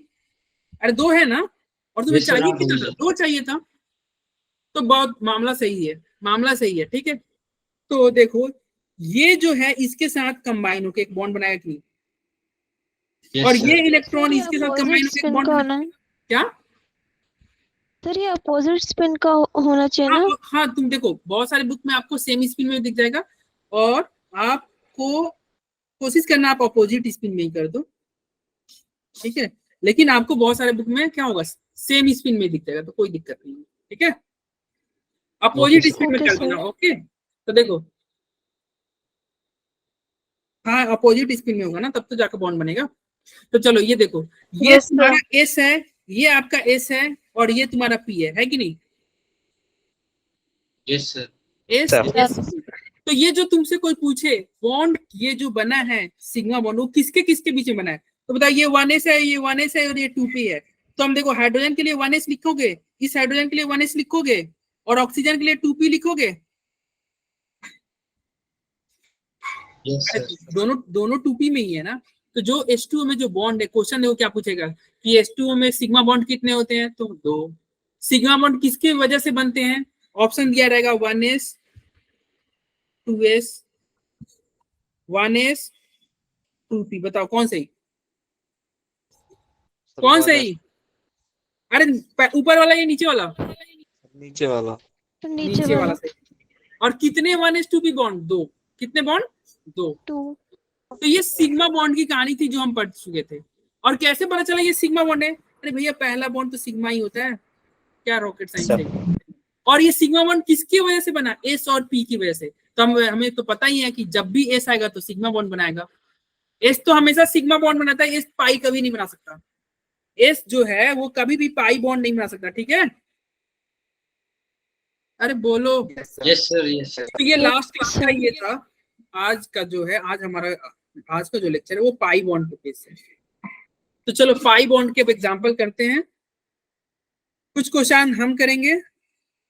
अरे 2 है ना, और तुम्हें Yes, sir, चाहिए हाँ, कितना दो था? ही। 2 चाहिए था, तो बहुत मामला सही है, मामला सही है, ठीक है। तो देखो ये जो है इसके साथ कंबाइन होकर एक बॉन्ड बनाया कि नहीं, Yes, और sir. ये इलेक्ट्रॉन सर, ये इसके साथ opposite कंबाइन होकर एक spin बॉन्ड का बना, होना है। क्या? सर, ये अपोजिट स्पिन का होना चाहिए ना। हाँ तुम देखो बहुत सारे बुक में आपको सेम स्पिन में दिख जाएगा, और आपको कोशिश करना आप अपोजिट स्पिन में ही कर दो, ठीक है। लेकिन आपको बहुत सारे बुक में क्या होगा? सेम स्पिन में दिख जाएगा, तो कोई दिक्कत नहीं है, ठीक है। अपोजिट Okay, स्पिन में Okay, कर sir. देना, ओके। तो देखो हाँ अपोजिट स्पिन में होगा ना, तब तो जाकर बॉन्ड बनेगा। तो चलो ये देखो, ये Yes, sir. तुम्हारा एस है, ये आपका एस है, और ये तुम्हारा पी है कि नहीं? Yes, sir. S Sir. S. तो ये जो तुमसे कोई पूछे बॉन्ड ये जो बना है सिग्मा बॉन्ड, वो किसके किसके बीच में बना है? तो बताइए ये 1s है, ये 1s है, और ये 2p है। तो हम देखो हाइड्रोजन के लिए 1s लिखोगे, इस हाइड्रोजन के लिए 1s लिखोगे, और ऑक्सीजन के लिए 2p लिखोगे। Yes, sir. दोनों दोनों 2p में ही है ना। तो जो H2O में जो बॉन्ड है, क्वेश्चन देखो क्या पूछेगा कि H2O में सिग्मा बॉन्ड कितने होते हैं? तो 2। सिग्मा बॉन्ड किसकी वजह से बनते हैं? ऑप्शन दिया रहेगा 1s 2s 1s 2p, बताओ कौन सही? कौन सही? अरे ऊपर वाला या नीचे वाला? नीचे वाला तो नीचे वाला सही। और कितने 1s 2p बॉन्ड? 2। कितने बॉन्ड? 2। 2. तो ये सिग्मा बॉन्ड की कहानी थी जो हम पढ़ चुके थे। और कैसे पता चला ये सिग्मा बॉन्ड है? अरे भैया पहला बॉन्ड तो सिग्मा ही होता है, क्या रॉकेट साइंस है? और ये सिग्मा बॉन्ड किसकी वजह से बना, एस और पी की वजह से। तो हमें तो पता ही है कि जब भी एस आएगा तो सिग्मा बॉन्ड बनाएगा। एस तो हमेशा सिग्मा बॉन्ड बनाता है, एस पाई कभी नहीं बना सकता। एस जो है वो कभी भी पाई बॉन्ड नहीं बना सकता, ठीक है। अरे बोलो। Yes sir, yes sir. तो ये लास्ट क्लास का ये था। आज का जो है, आज का जो लेक्चर है वो पाई बॉन्ड पे बेस है। तो चलो पाई बॉन्ड के एग्जांपल करते हैं, कुछ क्वेश्चन हम करेंगे,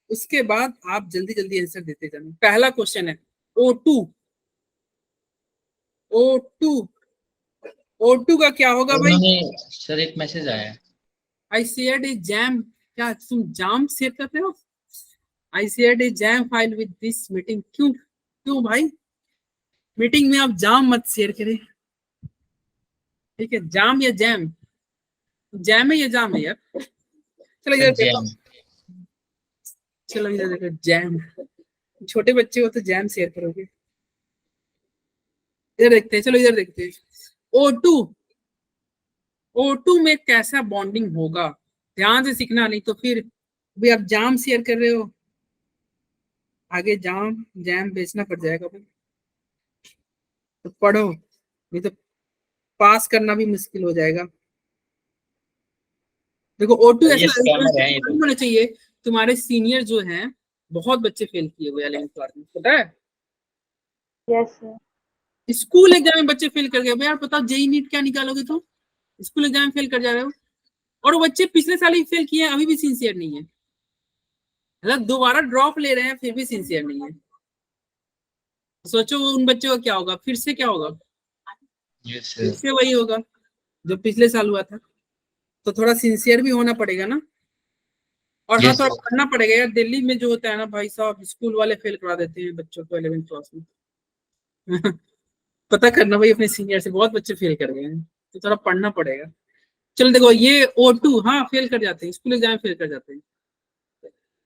उसके बाद आप जल्दी जल्दी आंसर देते जाना। पहला क्वेश्चन है O2 का क्या होगा भाई? सर एक मैसेज आया है। आई शेयर्ड ए जैम, क्या तुम जाम शेयर करते हो? I shared A jam file with this meeting. क्यों भाई? मीटिंग में आप जाम मत शेयर करें, ठीक है। जाम या जैम, जैम है या जाम है यार? चलो इधर देखो, चलो इधर देखो, जैम। छोटे बच्चे हो तो जैम शेयर करोगे। इधर देखते हैं, चलो इधर देखते हैं। O2 में कैसा बॉन्डिंग होगा, ध्यान से सीखना, नहीं तो फिर भी आप जाम शेयर कर रहे हो, आगे जैम बेचना पड़ जाएगा भाई। तो पढ़ो, नहीं तो पास करना भी मुश्किल हो जाएगा। देखो O2 ऐसा होना चाहिए, तुम्हारे सीनियर जो हैं बहुत बच्चे फेल किए हुए 11th क्लास में, पता है? Yes sir. स्कूल एग्जाम में बच्चे फेल कर गए यार। बताओ जेई नीट क्या निकालोगे तुम? स्कूल एग्जाम में फेल कर जा रहे हो, और वो बच्चे पिछले साल ही फेल किए हैं, अभी भी सिंसियर नहीं है। मतलब दोबारा ड्रॉप ले रहे हैं फिर भी सिंसियर नहीं है। सोचो उन बच्चों का क्या होगा, फिर से क्या होगा? फिर से वही होगा जो पिछले साल हुआ था। तो थोड़ा सिंसियर भी होना पड़ेगा ना, और हाँ थोड़ा पढ़ना पड़ेगा यार। दिल्ली में जो होता है ना भाई साहब, स्कूल वाले फेल करा देते हैं बच्चों को 11th क्लास में। पता करना भाई अपने सीनियर से, बहुत बच्चे फेल कर गए हैं, तो थोड़ा पढ़ना पड़ेगा। चलो देखो ये O2 हाँ फेल कर जाते हैं, स्कूल एग्जाम फेल कर जाते हैं,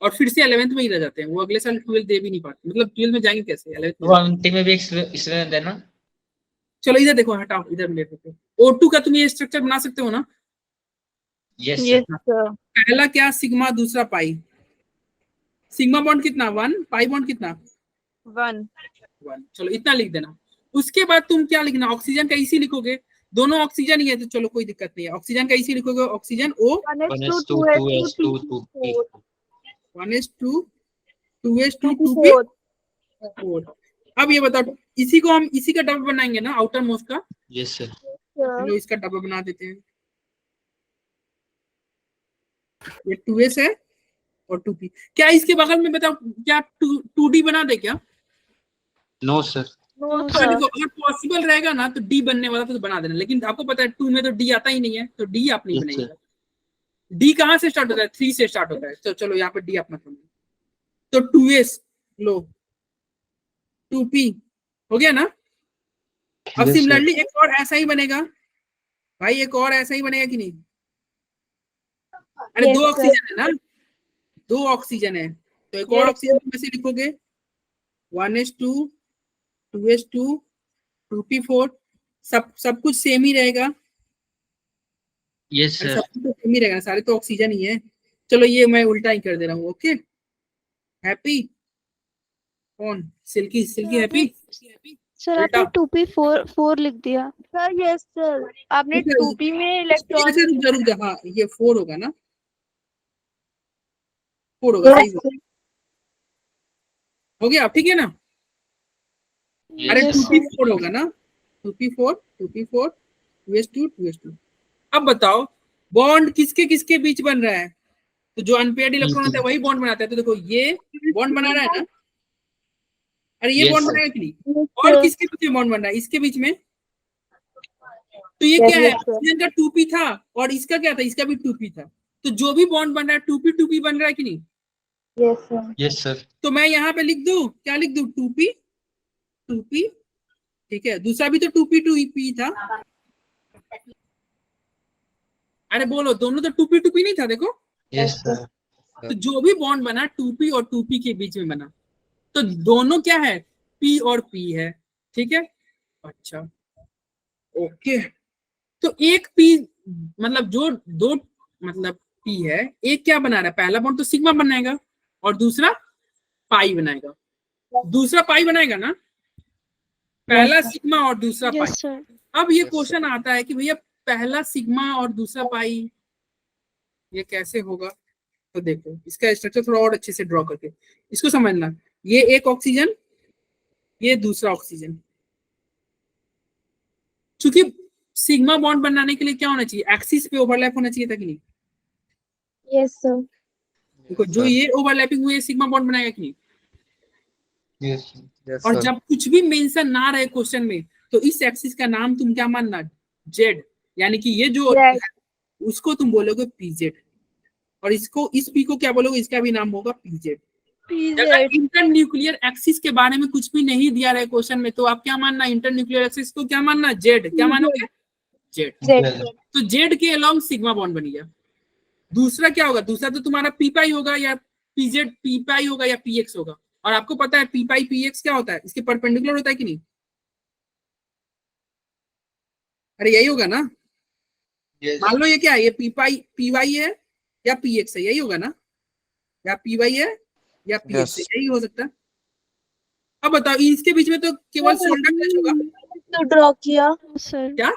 और फिर से 11th में ही रह जाते हैं। वो अगले साल 12th दे भी नहीं पाते, मतलब 12th में जाएंगे कैसे? 11th में भी इसमें देना। चलो इधर देखो, हटाओ इधर ले देखो। O2 का तुम ये स्ट्रक्चर बना सकते हो ना? Yes sir. पहला क्या, सिग्मा, दूसरा पाई। सिग्मा बॉन्ड कितना 1, पाई बॉन्ड कितना 1। चलो इतना लिख देना। उसके बाद तुम क्या लिखना, ऑक्सीजन का इसी लिखोगे, दोनों ऑक्सीजन ही है तो चलो कोई दिक्कत नहीं है। ऑक्सीजन का इसी लिखोगे, oxygen O 1s2 2s2 2p4। अब ये बताओ, इसी को हम इसी का डबल बनाएंगे ना, आउटर मोस्ट का। Yes sir. चलो इसका डबल बना देते हैं। ये 2s है और 2p। क्या इसके बगल में बताओ, क्या 2d बना दे क्या? No sir. अगर देखो, अगर पॉसिबल रहेगा ना तो d बनने वाला तो बना देना, लेकिन आपको पता है 2 में तो d आता ही नहीं है, तो d आप नहीं बनाएंगे। d कहाँ से स्टार्ट होता है? 3 से स्टार्ट होता है। तो चलो यहाँ पे d आप मत बनाइए। तो 2s लो, 2p हो गया ना। अब सिमिलरली एक और ऐसा ही बनेगा भाई, एक और ऐसा ही बनेगा कि नहीं? अरे दो ऑक्सीजन है ना, 2 ऑक्सीजन है, तो एक और ऑक्सीजन कैसे लिखोगे? 1s2 2s2 2p4। सब कुछ सेम ही रहेगा। Yes sir. सब कुछ सेम ही रहेगा, सारे तो ऑक्सीजन ही है। चलो ये मैं उल्टा ही कर दे रहा हूँ। ओके, हैप्पी कौन? Silky happy. सर आपने 2p4 लिख दिया। सर यस सर, आपने 2p में इलेक्ट्रॉन। रुक जा, हाँ ये 4 होगा ना, 4 होगा, सही हो गया, ठीक है ना? अरे 2p4 होगा ना, 2p4 2s2 2s2। अब बताओ बॉन्ड किसके किसके बीच बन रहा है? तो जो अनपेयर्ड इलेक्ट्रॉन होता है वही बॉन्ड बनाता है। तो देखो ये बॉन्ड बना रहा है ना, अरे ये बॉन्ड बनाएगा कि नहीं? और किसके बीच में बॉन्ड बन रहा है? इसके बीच में। तो ये क्या है, ऑक्सीजन का 2p था और इसका क्या था? इसका भी 2p था। तो जो भी बॉन्ड बन रहा है 2p बन रहा है कि नहीं? Yes sir. तो मैं यहाँ पे लिख दूं, क्या लिख दूं? 2p, ठीक है। दूसरा भी तो 2p था। अरे बोलो, दोनों तो 2p नहीं था? देखो यस सर। तो जो भी बॉन्ड बना 2p और 2p के बीच में बना, तो दोनों क्या है? p और p है, ठीक है। अच्छा ओके, तो एक p मतलब जो दो मतलब p है, एक क्या बना रहा है? पहला बॉन्ड तो सिग्मा बनाएगा और दूसरा पाई बनाएगा। दूसरा पाई बनाएगा ना, पहला सिग्मा और दूसरा पाई। Yes sir. अब ये क्वेश्चन आता है कि भैया पहला सिग्मा और दूसरा पाई ये कैसे होगा। तो देखो इसका स्ट्रक्चर थोड़ा और अच्छे से ड्रॉ करके इसको समझना। ये एक ऑक्सीजन, ये दूसरा ऑक्सीजन। क्योंकि सिग्मा बॉन्ड बनाने के लिए क्या होना चाहिए, एक्सिस पे ओवरलैप होना चाहिए था कि नहीं। Yes sir. देखो जो ये ओवरलैपिंग हुई है सिग्मा बॉन्ड बनाएगा कि नहीं। Yes, sir. Yes, और sir. जब कुछ भी मेंशन ना रहे क्वेश्चन में तो इस एक्सिस का नाम तुम क्या मानना, जेड, यानी कि ये जो Yes. उसको तुम बोलोगे पीजेड, और इसको इस पी को क्या बोलोगे, इसका भी नाम होगा पीजेड। अगर इंटरन्यूक्लियर एक्सिस के बारे में कुछ भी नहीं दिया रहे क्वेश्चन में तो आप क्या मानना, इंटरन्यूक्लियर एक्सिस को क्या मानना, जेड। क्या मानोगे, जेड। Yes. तो जेड के अलोंग सिग्मा बॉन्ड बन गया। दूसरा क्या होगा, दूसरा तो तुम्हारा पी पाई होगा या पीजेड पी पाई होगा या पीएक्स होगा। और आपको पता है पी पाई पीएक्स क्या होता है, इसके परपेंडिकुलर होता है कि नहीं। अरे यही होगा ना। Yes. मान लो ये क्या है, ये पी पाई पी वाई है या पीएक्स है, यही होगा ना, या पी वाई है या पीएक्स है, यही हो सकता है। अब बताओ इसके बीच में तो केवल शोल्डर टच होगा। तो ड्रॉ किया सर। क्या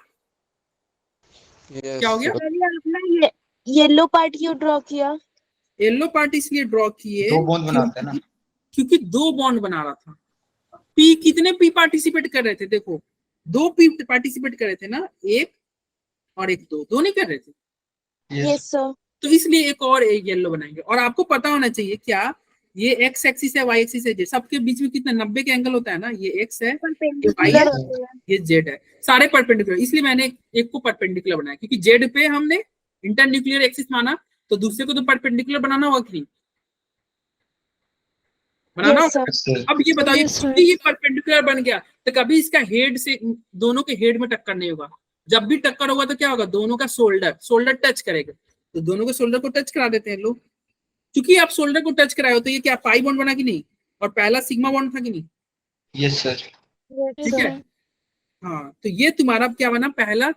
Yes, क्या हो गया, sir. आपने येलो पार्ट क्यों ड्रॉ किया। येलो पार्ट इसलिए ड्रॉ किए दो बॉन्ड बनाते हैं ना। क्योंकि दो बॉन्ड बना रहा था। पी कितने पी पार्टिसिपेट कर रहे थे, देखो दो पी पार्टिसिपेट कर रहे थे ना, एक और एक, दो नहीं कर रहे थे। Yes. Yes sir. तो इसलिए एक और एक येलो बनाएंगे। और आपको पता होना चाहिए क्या, ये एक्स एक्सिस है, वाई एक्सिस है, जेड, सबके बीच में कितना 90 का एंगल होता है ना। ये एक्स है, ये वाई है, ये जेड है, सारे परपेंडिकुलर। इसलिए मैंने एक को परपेंडिकुलर बनाया क्योंकि जेड पे हमने इंटरन्यूक्लियर एक्सिस माना, तो दूसरे को तो परपेंडिकुलर बनाना होगा कि नहीं, बनाना Yes, होगा। Yes, sir. अब ये बताइए Yes, sir. ये परपेंडिकुलर बन गया तो कभी इसका हेड से दोनों के हेड में टक्कर नहीं होगा। जब भी टक्कर होगा तो क्या होगा, दोनों का शोल्डर टच करेगा, तो दोनों के शोल्डर को टच करा देते हैं लोग। क्योंकि आप शोल्डर को टच कराए हो तो ये क्या पाई बॉन्ड बना कि नहीं, और पहला सिग्मा बॉन्ड था कि नहीं। Yes, sir. ठीक है, हाँ तो ये तुम्हारा क्या बना, पहला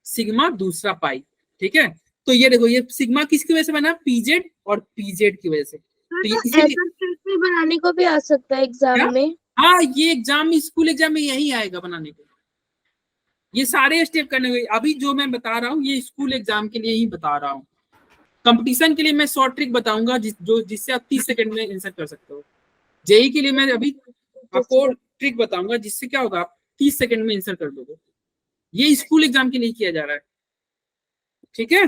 सिग्मा दूसरा पाई। ठीक है, तो ये देखो ये सिग्मा किसकी वजह से बना, पीजेड और पीजेड की वजह से। तो ये इसीलिए बनाने को भी आ सकता है क्या? एग्जाम में। हाँ ये एग्जाम में, स्कूल एग्जाम में यही आएगा बनाने को। ये सारे स्टेप करने हुए अभी जो मैं बता रहा हूँ ये स्कूल एग्जाम के लिए ही बता रहा हूँ। कंपटीशन के लिए मैं शॉर्ट ट्रिक बताऊंगा जिससे आप 30 सेकंड में आंसर कर सकते हो। जेई के लिए मैं अभी आपको ट्रिक बताऊंगा जिससे क्या होगा, आप 30 सेकंड में आंसर कर दोगे। ये स्कूल एग्जाम के लिए किया जा रहा है। ठीक है,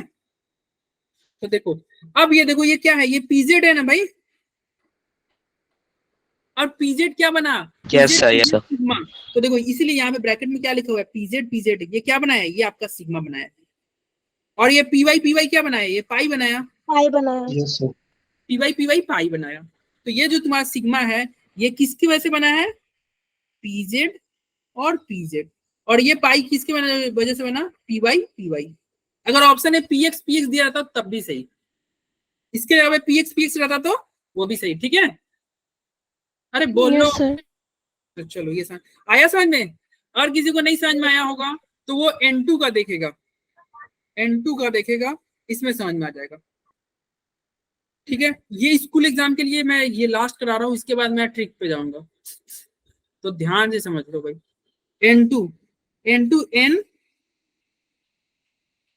तो देखो अब ये देखो ये क्या है, ये पीजेड है ना भाई। और पीजेड क्या बना, Yes, sir. Yes, sir. Sigma. तो देखो इसीलिए यहाँ पे ब्रैकेट में क्या लिखा हुआ है, पीजेड ये क्या बनाया, ये आपका सिग्मा बनाया। और ये पीवाई क्या बनाया, ये पाई बनाया। पाई बनाया। Yes, sir. पीवाई पाई बनाया। तो ये जो तुम्हारा सिग्मा है ये किसकी वजह से बना है, पीजेड और पीजेड। और ये पाई किसकी वजह से बना, पीवाई। अगर ऑप्शन है पीएक्स दिया रहता तब भी सही, इसके अलावा पीएक्स रहता तो वो भी सही। ठीक है, अरे बोलो। Yes, sir. तो चलो ये आया समझ में। और किसी को नहीं समझ में आया होगा तो वो N2 का देखेगा, इसमें समझ में आ जाएगा। ठीक है, ये स्कूल एग्जाम के लिए मैं ये लास्ट करा रहा हूँ, इसके बाद मैं ट्रिक पे जाऊंगा, तो ध्यान से समझ लो भाई। N2 N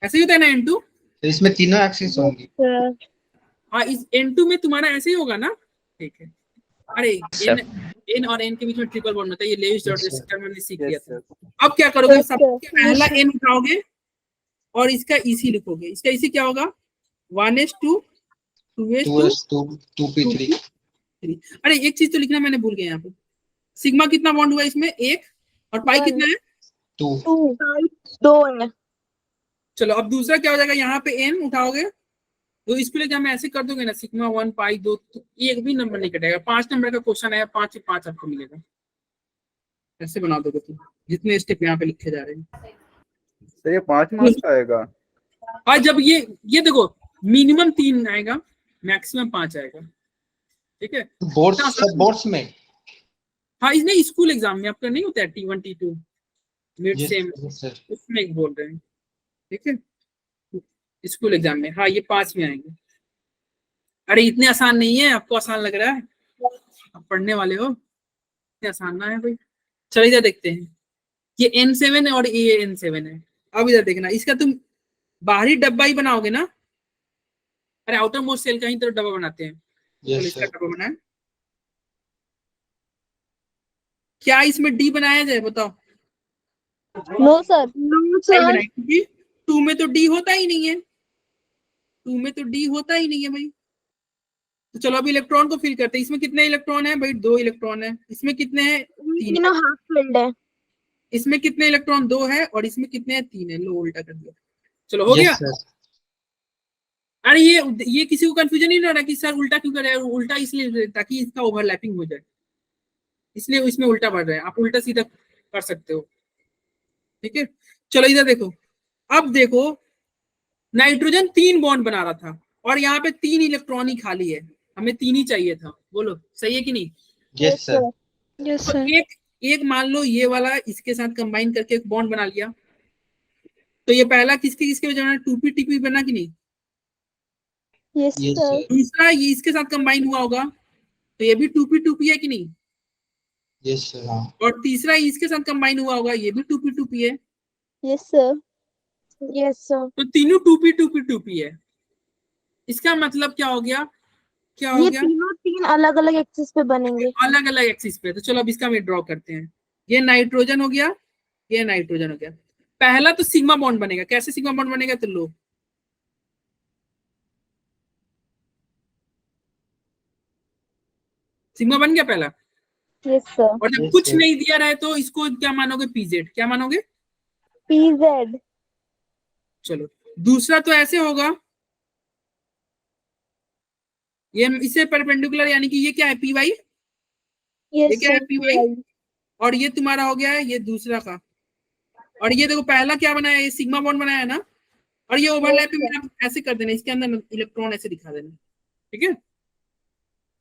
ऐसे ही होता है ना N2। तो इसमें तीनों एक्सिस होंगी। हाँ इस N2 में तुम्हारा ऐसे ही होगा ना। ठीक है, अरे Sir. N और N के बीच में ट्रिपल बॉन्ड होता है, ये लेविस डॉट स्ट्रक्चर मैंने सीख लिया Yes, था। sir. अब क्या करोगे, Yes, सब sir. पहला Yes, sir. N उठाओगे और इसका इसी लिखोगे। इसका इसी क्या होगा, 1s2 2s2 2s2 2p3। 3। अरे एक चीज तो लिखना मैंने भूल गया यहाँ पे, सिग्मा कितना बॉन्ड हुआ इसमें, एक, और पाई One. कितना है, 2। दो है। चलो अब दूसरा क्या हो जाएगा, यहाँ पे N उठाओगे तो इसके लिए जब मैं ऐसे कर दोगे ना, सिग्मा 1 पाई 2, तो एक भी नंबर नहीं कटेगा। 5 नंबर का क्वेश्चन है, 5 आपको मिलेगा। ऐसे बना दोगे तुम, जितने स्टेप यहाँ पे लिखे जा रहे हैं। सर ये 5 मार्क्स का आएगा। और जब ये देखो मिनिमम 3 आएगा, मैक्सिमम 5 आएगा। ठीक है, बोर्ड्स में। हाँ इसमें स्कूल एग्जाम में आपका नहीं होता है T1 T2 mid Yes, same, yes, sir. उसमें बोल रहे हैं। ठीक है, स्कूल एग्जाम में हाँ ये 5 में आएंगे। अरे इतने आसान नहीं है, आपको आसान लग रहा है, आप पढ़ने वाले हो, इतने आसान ना है भाई। चलो इधर देखते हैं, ये N7 है और ये N7 है। अब इधर देखना, इसका तुम बाहरी डब्बा ही बनाओगे ना, अरे आउटर मोस्ट सेल का ही तो डब्बा बनाते हैं। चलो यस इसका सर। डब्बा बनाए, क्या इसमें डी बनाया जाए बताओ? No sir. नहीं बनाए, क्योंकि 2 में तो डी होता ही नहीं है, 2 में तो डी होता ही नहीं है भाई। तो चलो अभी इलेक्ट्रॉन को फिल करते हैं। इसमें कितने इलेक्ट्रॉन है भाई? 2 इलेक्ट्रॉन है। इसमें कितने हैं? 3। तीनों हाफ फिल्ड है। इसमें कितने इलेक्ट्रॉन? 2 है। और इसमें कितने हैं? 3 है। लो उल्टा कर दिया, चलो हो गया। Yes sir. अरे ये किसी को कंफ्यूजन नहीं हो रहा कि सर उल्टा क्यों कर रहे हैं? उल्टा इसलिए ताकि इसका ओवरलैपिंग हो जाए, इसलिए इसमें उल्टा बढ़ रहा है। आप उल्टा सीधा कर सकते हो, ठीक है। चलो इधर देखो, अब देखो नाइट्रोजन 3 बॉन्ड बना रहा था और यहाँ पे 3 इलेक्ट्रॉन ही खाली है, हमें 3 ही चाहिए था। बोलो सही है कि नहीं? Yes sir. यस तो सर। एक मान लो ये वाला इसके साथ कंबाइन करके एक बॉन्ड बना लिया, तो ये पहला किसके किसके वजह बना? 2p बना कि नहीं? Yes yes sir. सर। दूसरा ये इसके साथ कंबाइन हुआ होगा, तो ये भी 2p है कि नहीं? Yes sir. हाँ। और तीसरा इसके साथ कंबाइन हुआ होगा, ये भी 2p है। Yes sir. Yes sir. तो तीनों 2p है। इसका मतलब क्या हो गया? क्या हो ये गया? तीनों 3 अलग अलग एक्सिस पे बनेंगे। अलग अलग एक्सिस पे। तो चलो अब इसका हम ड्रॉ करते हैं। ये नाइट्रोजन हो गया, ये नाइट्रोजन हो गया। पहला तो सिग्मा बॉन्ड बनेगा। कैसे सिग्मा बॉन्ड बनेगा? तो लो, सिग्मा बन गया पहला। Yes sir. और जब Yes, कुछ sir. नहीं दिया रहे तो इसको क्या मानोगे? पीजेड। क्या मानोगे? पीजेड। चलो दूसरा तो ऐसे होगा, ये इसे परपेंडिकुलर, यानी कि ये क्या है? P Y. ये यस क्या है? सर। P Y. और ये तुम्हारा हो गया है ये दूसरा का। और ये देखो पहला क्या बनाया? ये सिग्मा बॉन्ड बनाया है ना। और ये ओवरलैपिंग में ऐसे कर देना, इसके अंदर इलेक्ट्रॉन ऐसे दिखा देना, ठीक है।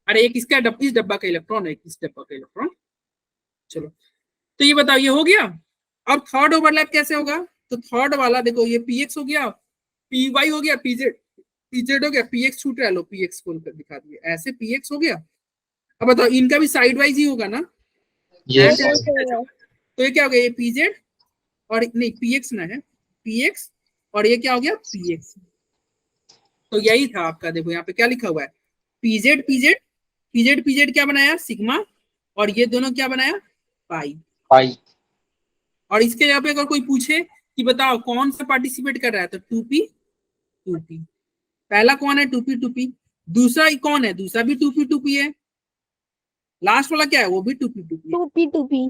अरे एक इसका इस डब्बा का इलेक्ट्रॉन है, एक इस डब्बा का इलेक्ट्रॉन। चलो तो ये बताओ, ये हो गया। अब थर्ड ओवरलैप कैसे होगा? तो थर्ड वाला देखो, ये पीएक्स हो गया, पी वाई हो गया, पीजेड हो गया, पीएक्स छूट रहा है, लो पीएक्स खोल कर दिखा दिया, ऐसे पीएक्स हो गया। अब बताओ इनका भी साइड वाइज ही होगा ना? Yes And- sir. तो ये क्या हो गया? ये पीजेड और नहीं पीएक्स ना है, पीएक्स और ये क्या हो गया? पीएक्स। तो यही था आपका। देखो यहाँ पे क्या लिखा हुआ है? पीजेड पीजेड पीजेड पीजेड क्या बनाया? सिग्मा। और ये दोनों क्या बनाया? पाई। पाई। और इसके यहाँ पे अगर कोई पूछे कि बताओ कौन सा पार्टिसिपेट कर रहा है, तो 2p। पहला कौन है? 2p। दूसरा कौन है? दूसरा भी 2p है। लास्ट वाला क्या है? वो भी 2p। 2p।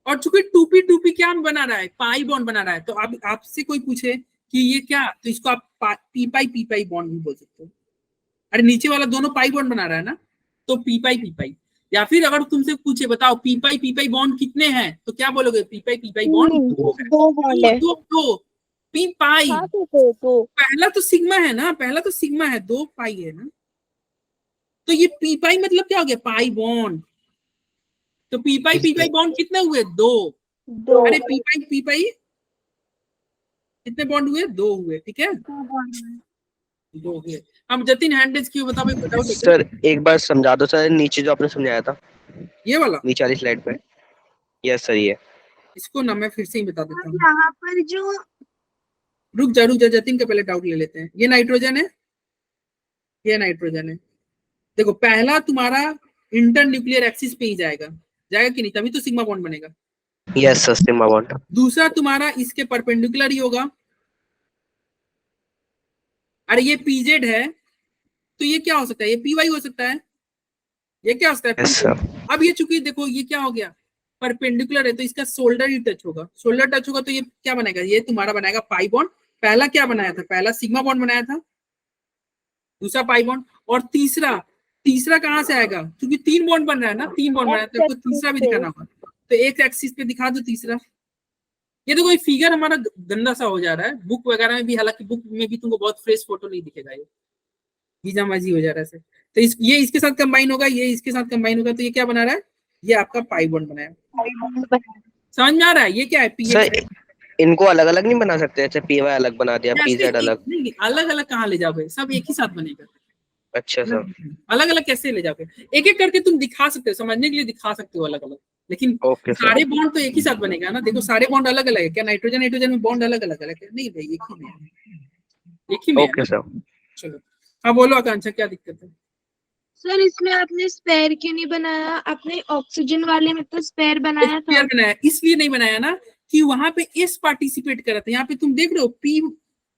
और चूंकि 2p क्या बना रहा है? पाई बॉन्ड बना रहा है। तो अब आपसे कोई पूछे कि ये क्या, तो इसको आप पी पाई बॉन्ड भी बोल सकते हो। अरे नीचे वाला दोनों पाई बॉन्ड बना रहा है ना, तो पी पाई। या फिर अगर तुमसे पूछे बताओ पी पाई बॉन्ड कितने हैं, तो क्या बोलोगे? पी पाई बॉन्ड 2 है। 2 बॉन्ड है। दो पी पाई। हाँ तो पहला तो सिग्मा है ना, पहला तो सिग्मा है, 2 पाई है ना। तो ये पी पाई मतलब क्या हो गया? Pi bond. तो पी पाई बॉन्ड कितने हुए? 2। 2 अरे पी पाई कितने बॉन्ड हुए? 2 हुए, ठीक है। 2 हुए। हम जतिन हैंड रेज क्यों? बताओ भाई, बताओ सर एक बार समझा दो सर, नीचे जो आपने समझाया था ये वाला। नीचे वाली स्लाइड पे। Yes sir. ये इसको ना मैं फिर से ही बता देता हूँ। यहाँ पर जो रुक जा जतिन का पहले डाउट ले लेते हैं। ये नाइट्रोजन है, ये नाइट्रोजन है। देखो पहला तुम्हारा इंटर न्यूक्लियर एक्सिस पे ही जाएगा कि नहीं? तभी तो सिग्मा बॉन्ड बनेगा। Yes sir, sigma bond. दूसरा तुम्हारा इसके परपेंडिकुलर ही होगा। अरे ये पीजेड है, तो ये क्या हो सकता है? ये पी वाई हो सकता है। ये क्या हो सकता है? Yes sir. अब ये चूंकि देखो ये क्या हो गया? परपेंडिकुलर है, तो इसका शोल्डर ही टच होगा। शोल्डर टच होगा तो ये क्या बनेगा? ये तुम्हारा बनाएगा पाई बॉन्ड। पहला क्या बनाया था? पहला सिग्मा बॉन्ड बनाया था, दूसरा पाई बॉन्ड। और तीसरा कहां से आएगा? क्योंकि 3 बॉन्ड बन रहा है ना, 3 बॉन्ड बनाया तो आपको तीसरा भी दिखाना होगा। तो एक एक्सिस पे दिखा दो तीसरा। ये तो कोई फिगर हमारा गंदा सा हो जा रहा है बुक वगैरह में भी, हालांकि बुक में भी तुमको बहुत फ्रेश फोटो नहीं दिखेगा, ये गीजामाजी हो जा रहा है। तो ये इसके साथ कंबाइन होगा, ये इसके साथ कंबाइन होगा, तो ये क्या बना रहा है? ये आपका पाई बॉन्ड बनाया। समझ में आ रहा है? ये क्या है? सर इनको अलग अलग नहीं बना सकते? अच्छा पीवाई अलग बना दिया, पीजेड अलग। नहीं, अलग अलग कहाँ ले जाओगे? सब एक ही साथ बनेगा। अच्छा सर, अलग अलग कैसे ले जाओगे? एक एक करके तुम दिखा सकते हो, समझने के लिए दिखा सकते हो अलग अलग, लेकिन ओके सर, सारे बॉन्ड तो एक ही साथ बनेगा ना। देखो सारे बॉन्ड अलग अलग है क्या? नाइट्रोजन नाइट्रोजन में बॉन्ड अलग अलग है नहीं भाई, एक ही में है, एक ही में है ओके ना। सर। चलो हाँ बोलो आकांक्षा, क्या दिक्कत है? सर इसमें आपने स्पेयर क्यों नहीं बनाया? आपने ऑक्सीजन वाले में तो स्पेयर बनाया था। पेयर बनाया इसलिए नहीं बनाया ना कि वहां पे एस पार्टिसिपेट कर रहा था, यहाँ पे तुम देख रहे हो पी,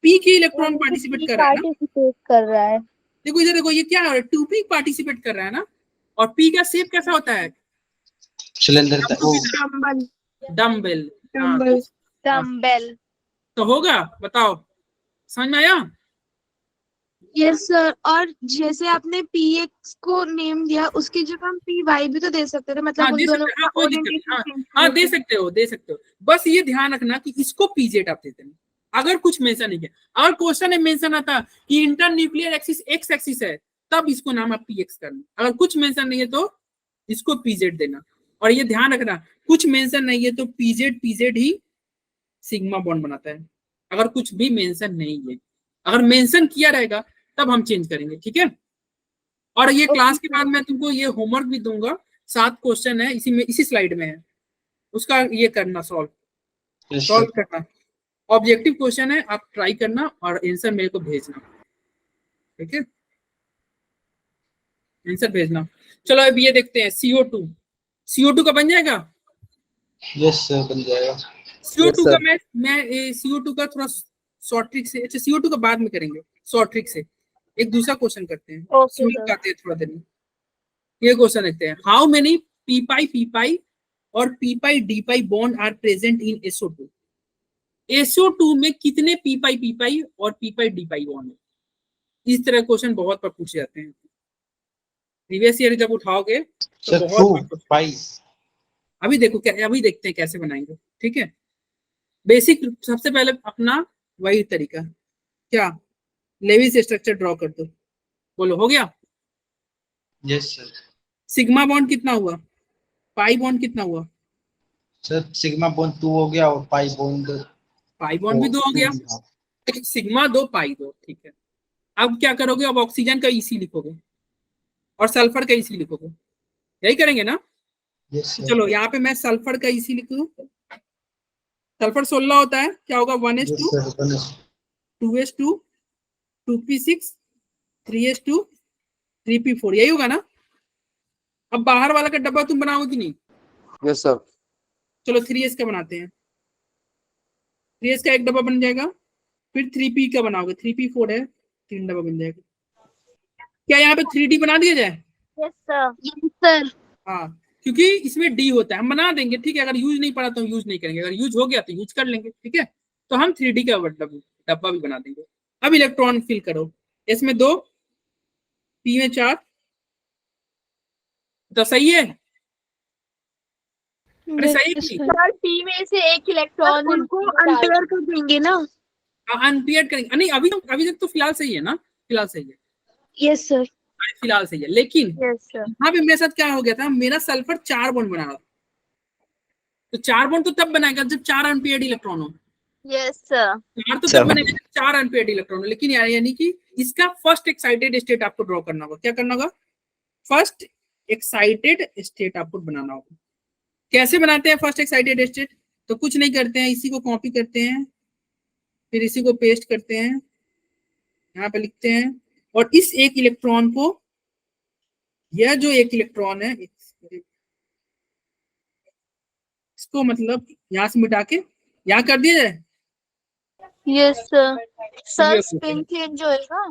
पी के इलेक्ट्रॉन पार्टिसिपेट कर रहा है ना। पार्टिसिपेट कर रहा है। देखो इधर देखो, ये क्या है, 2p पार्टिसिपेट कर रहा है ना। और पी का शेप कैसा होता है? सिलेंडर वो डम्बल। डम्बेल। हाँ डम्बल। हाँ, डम्बल। तो होगा, बताओ समझ में आया? Yes sir. और जैसे आपने पीएक्स को नेम दिया, उसकी जगह हम पी वाई भी तो दे सकते थे, हाँ मतलब उन दे दोनों सकते हैं, का हाँ कोई दिक्कत नहीं, ओरिएंटेशन हाँ चेंज हाँ कर दे देते। सकते हो दे सकते हो। बस ये ध्यान रखना कि इसको पीजेड आप देते हैं, अगर कुछ मेंशन नहीं किया। और क्वेश्चन में मेंशन आता कि inter nuclear axis x axis है, तब इसको नाम आप पीएक्स करना। अगर कुछ मेंशन नहीं है तो इसको पीजेड देना। और ये ध्यान रखना, कुछ मेंशन नहीं है तो पीजेड पीजेड ही सिग्मा बॉन्ड बनाता है, अगर कुछ भी मेंशन नहीं है। अगर मेंशन किया रहेगा तब हम चेंज करेंगे, ठीक है? और ये क्लास के बाद मैं तुमको ये होमवर्क भी दूंगा, 7 क्वेश्चन है इसी में, इसी स्लाइड में है, उसका ये करना, सॉल्व यस सॉल्व सर, करना। ऑब्जेक्टिव क्वेश्चन है, आप ट्राई करना और आंसर मेरे को भेजना, ठीक है? आंसर भेजना। चलो अब ये देखते हैं CO2। CO2 का बन जाएगा? यस सर बन जाएगा। CO2 का सर। मैं CO2 का थोड़ा शॉर्ट ट्रिक से, अच्छा CO2 का बाद में करेंगे शॉर्ट ट्रिक से। एक दूसरा क्वेश्चन करते हैं, ओके स्लो सर। आते हैं थोड़ा देर में। ये क्वेश्चन देखते हैं, हाउ मेनी p और p bond are present in SO2। SO2 में कितने p और p बॉन्ड है? इस तरह क्वेश्चन बहुत बार पूछे जाते हैं, प्रीवियस ईयर जब उठाओगे तो सर बहुत 2 बार पूछे। पाई। अभी देखो क्या, अभी देखते हैं कैसे बनाएंगे, ठीक है? बेसिक सबसे पहले अपना वही तरीका, क्या लेविस स्ट्रक्चर ड्रॉ कर दो। बोलो हो गया? Yes sir. सिग्मा बॉन्ड कितना हुआ, पाई बॉन्ड कितना हुआ? सर सिग्मा बॉन्ड 2 हो गया और पाई बॉन्ड पाई बॉन्ड भी 2 हो 2 गया, सिग्मा 2 पाई 2, ठीक है? अब क्या करोगे, अब ऑक्सीजन का ईसी लिखोगे और सल्फर का ईसी लिखोगे, यही करेंगे ना? यस तो सर। चलो यहाँ पे मैं सल्फर का ईसी लिखूं, सल्फर 16 होता है, क्या होगा, yes 1s2 sir 2s2 2p6 3s2 3p4, यही होगा ना? अब बाहर वाला का डब्बा तुम बनाओगे कि नहीं? यस सर, चलो 3s का बनाते हैं, 3s का एक डब्बा बन जाएगा। फिर 3p का बनाओगे, 3p4 है, 3 डब्बा बन जाएगा। क्या यहाँ पे 3d बना दिया जाए? Yes sir. Yes sir. हाँ, क्योंकि इसमें डी होता है, हम बना देंगे, ठीक है? अगर यूज नहीं पड़ा तो हम यूज नहीं करेंगे, अगर यूज हो गया तो यूज कर लेंगे, ठीक है? तो हम 3D का डब्बा भी बना देंगे। अब इलेक्ट्रॉन फिल करो, इसमें 2, पी में 4, तो सही है? अरे सही है, सर पी में से एक इलेक्ट्रॉन उनको अनपेयर कर देंगे ना। अनपेयर्ड करेंगे नहीं, अभी तक तो फिलहाल सही है ना, फिलहाल सही है, यस सर। फिलहाल सही है। लेकिन यस सर। यहाँ पे मेरे साथ क्या हो गया था, मेरा सल्फर 4 बॉन्ड बना रहा था, तो 4 बॉन्ड तो तब बनाएगा जब 4 अनपेयर्ड इलेक्ट्रॉन हो। Yes sir. 4 तो सर। तब बनेगा जब 4 अनपेयर्ड इलेक्ट्रॉन हो। लेकिन यानी कि इसका फर्स्ट एक्साइटेड स्टेट आपको ड्रॉ करना होगा। क्या करना होगा? फर्स्ट एक्साइटेड स्टेट आपको बनाना होगा। कैसे बनाते हैं फर्स्ट एक्साइटेड स्टेट? तो कुछ नहीं करते हैं, इसी को कॉपी करते हैं, फिर इसी को पेस्ट करते हैं, यहाँ पे लिखते हैं, और इस एक इलेक्ट्रॉन को, यह जो एक इलेक्ट्रॉन है इसको मतलब यहाँ से मिटा के यहाँ कर दिया जाए। Yes sir. सर ये स्पिन चेंज होएगा।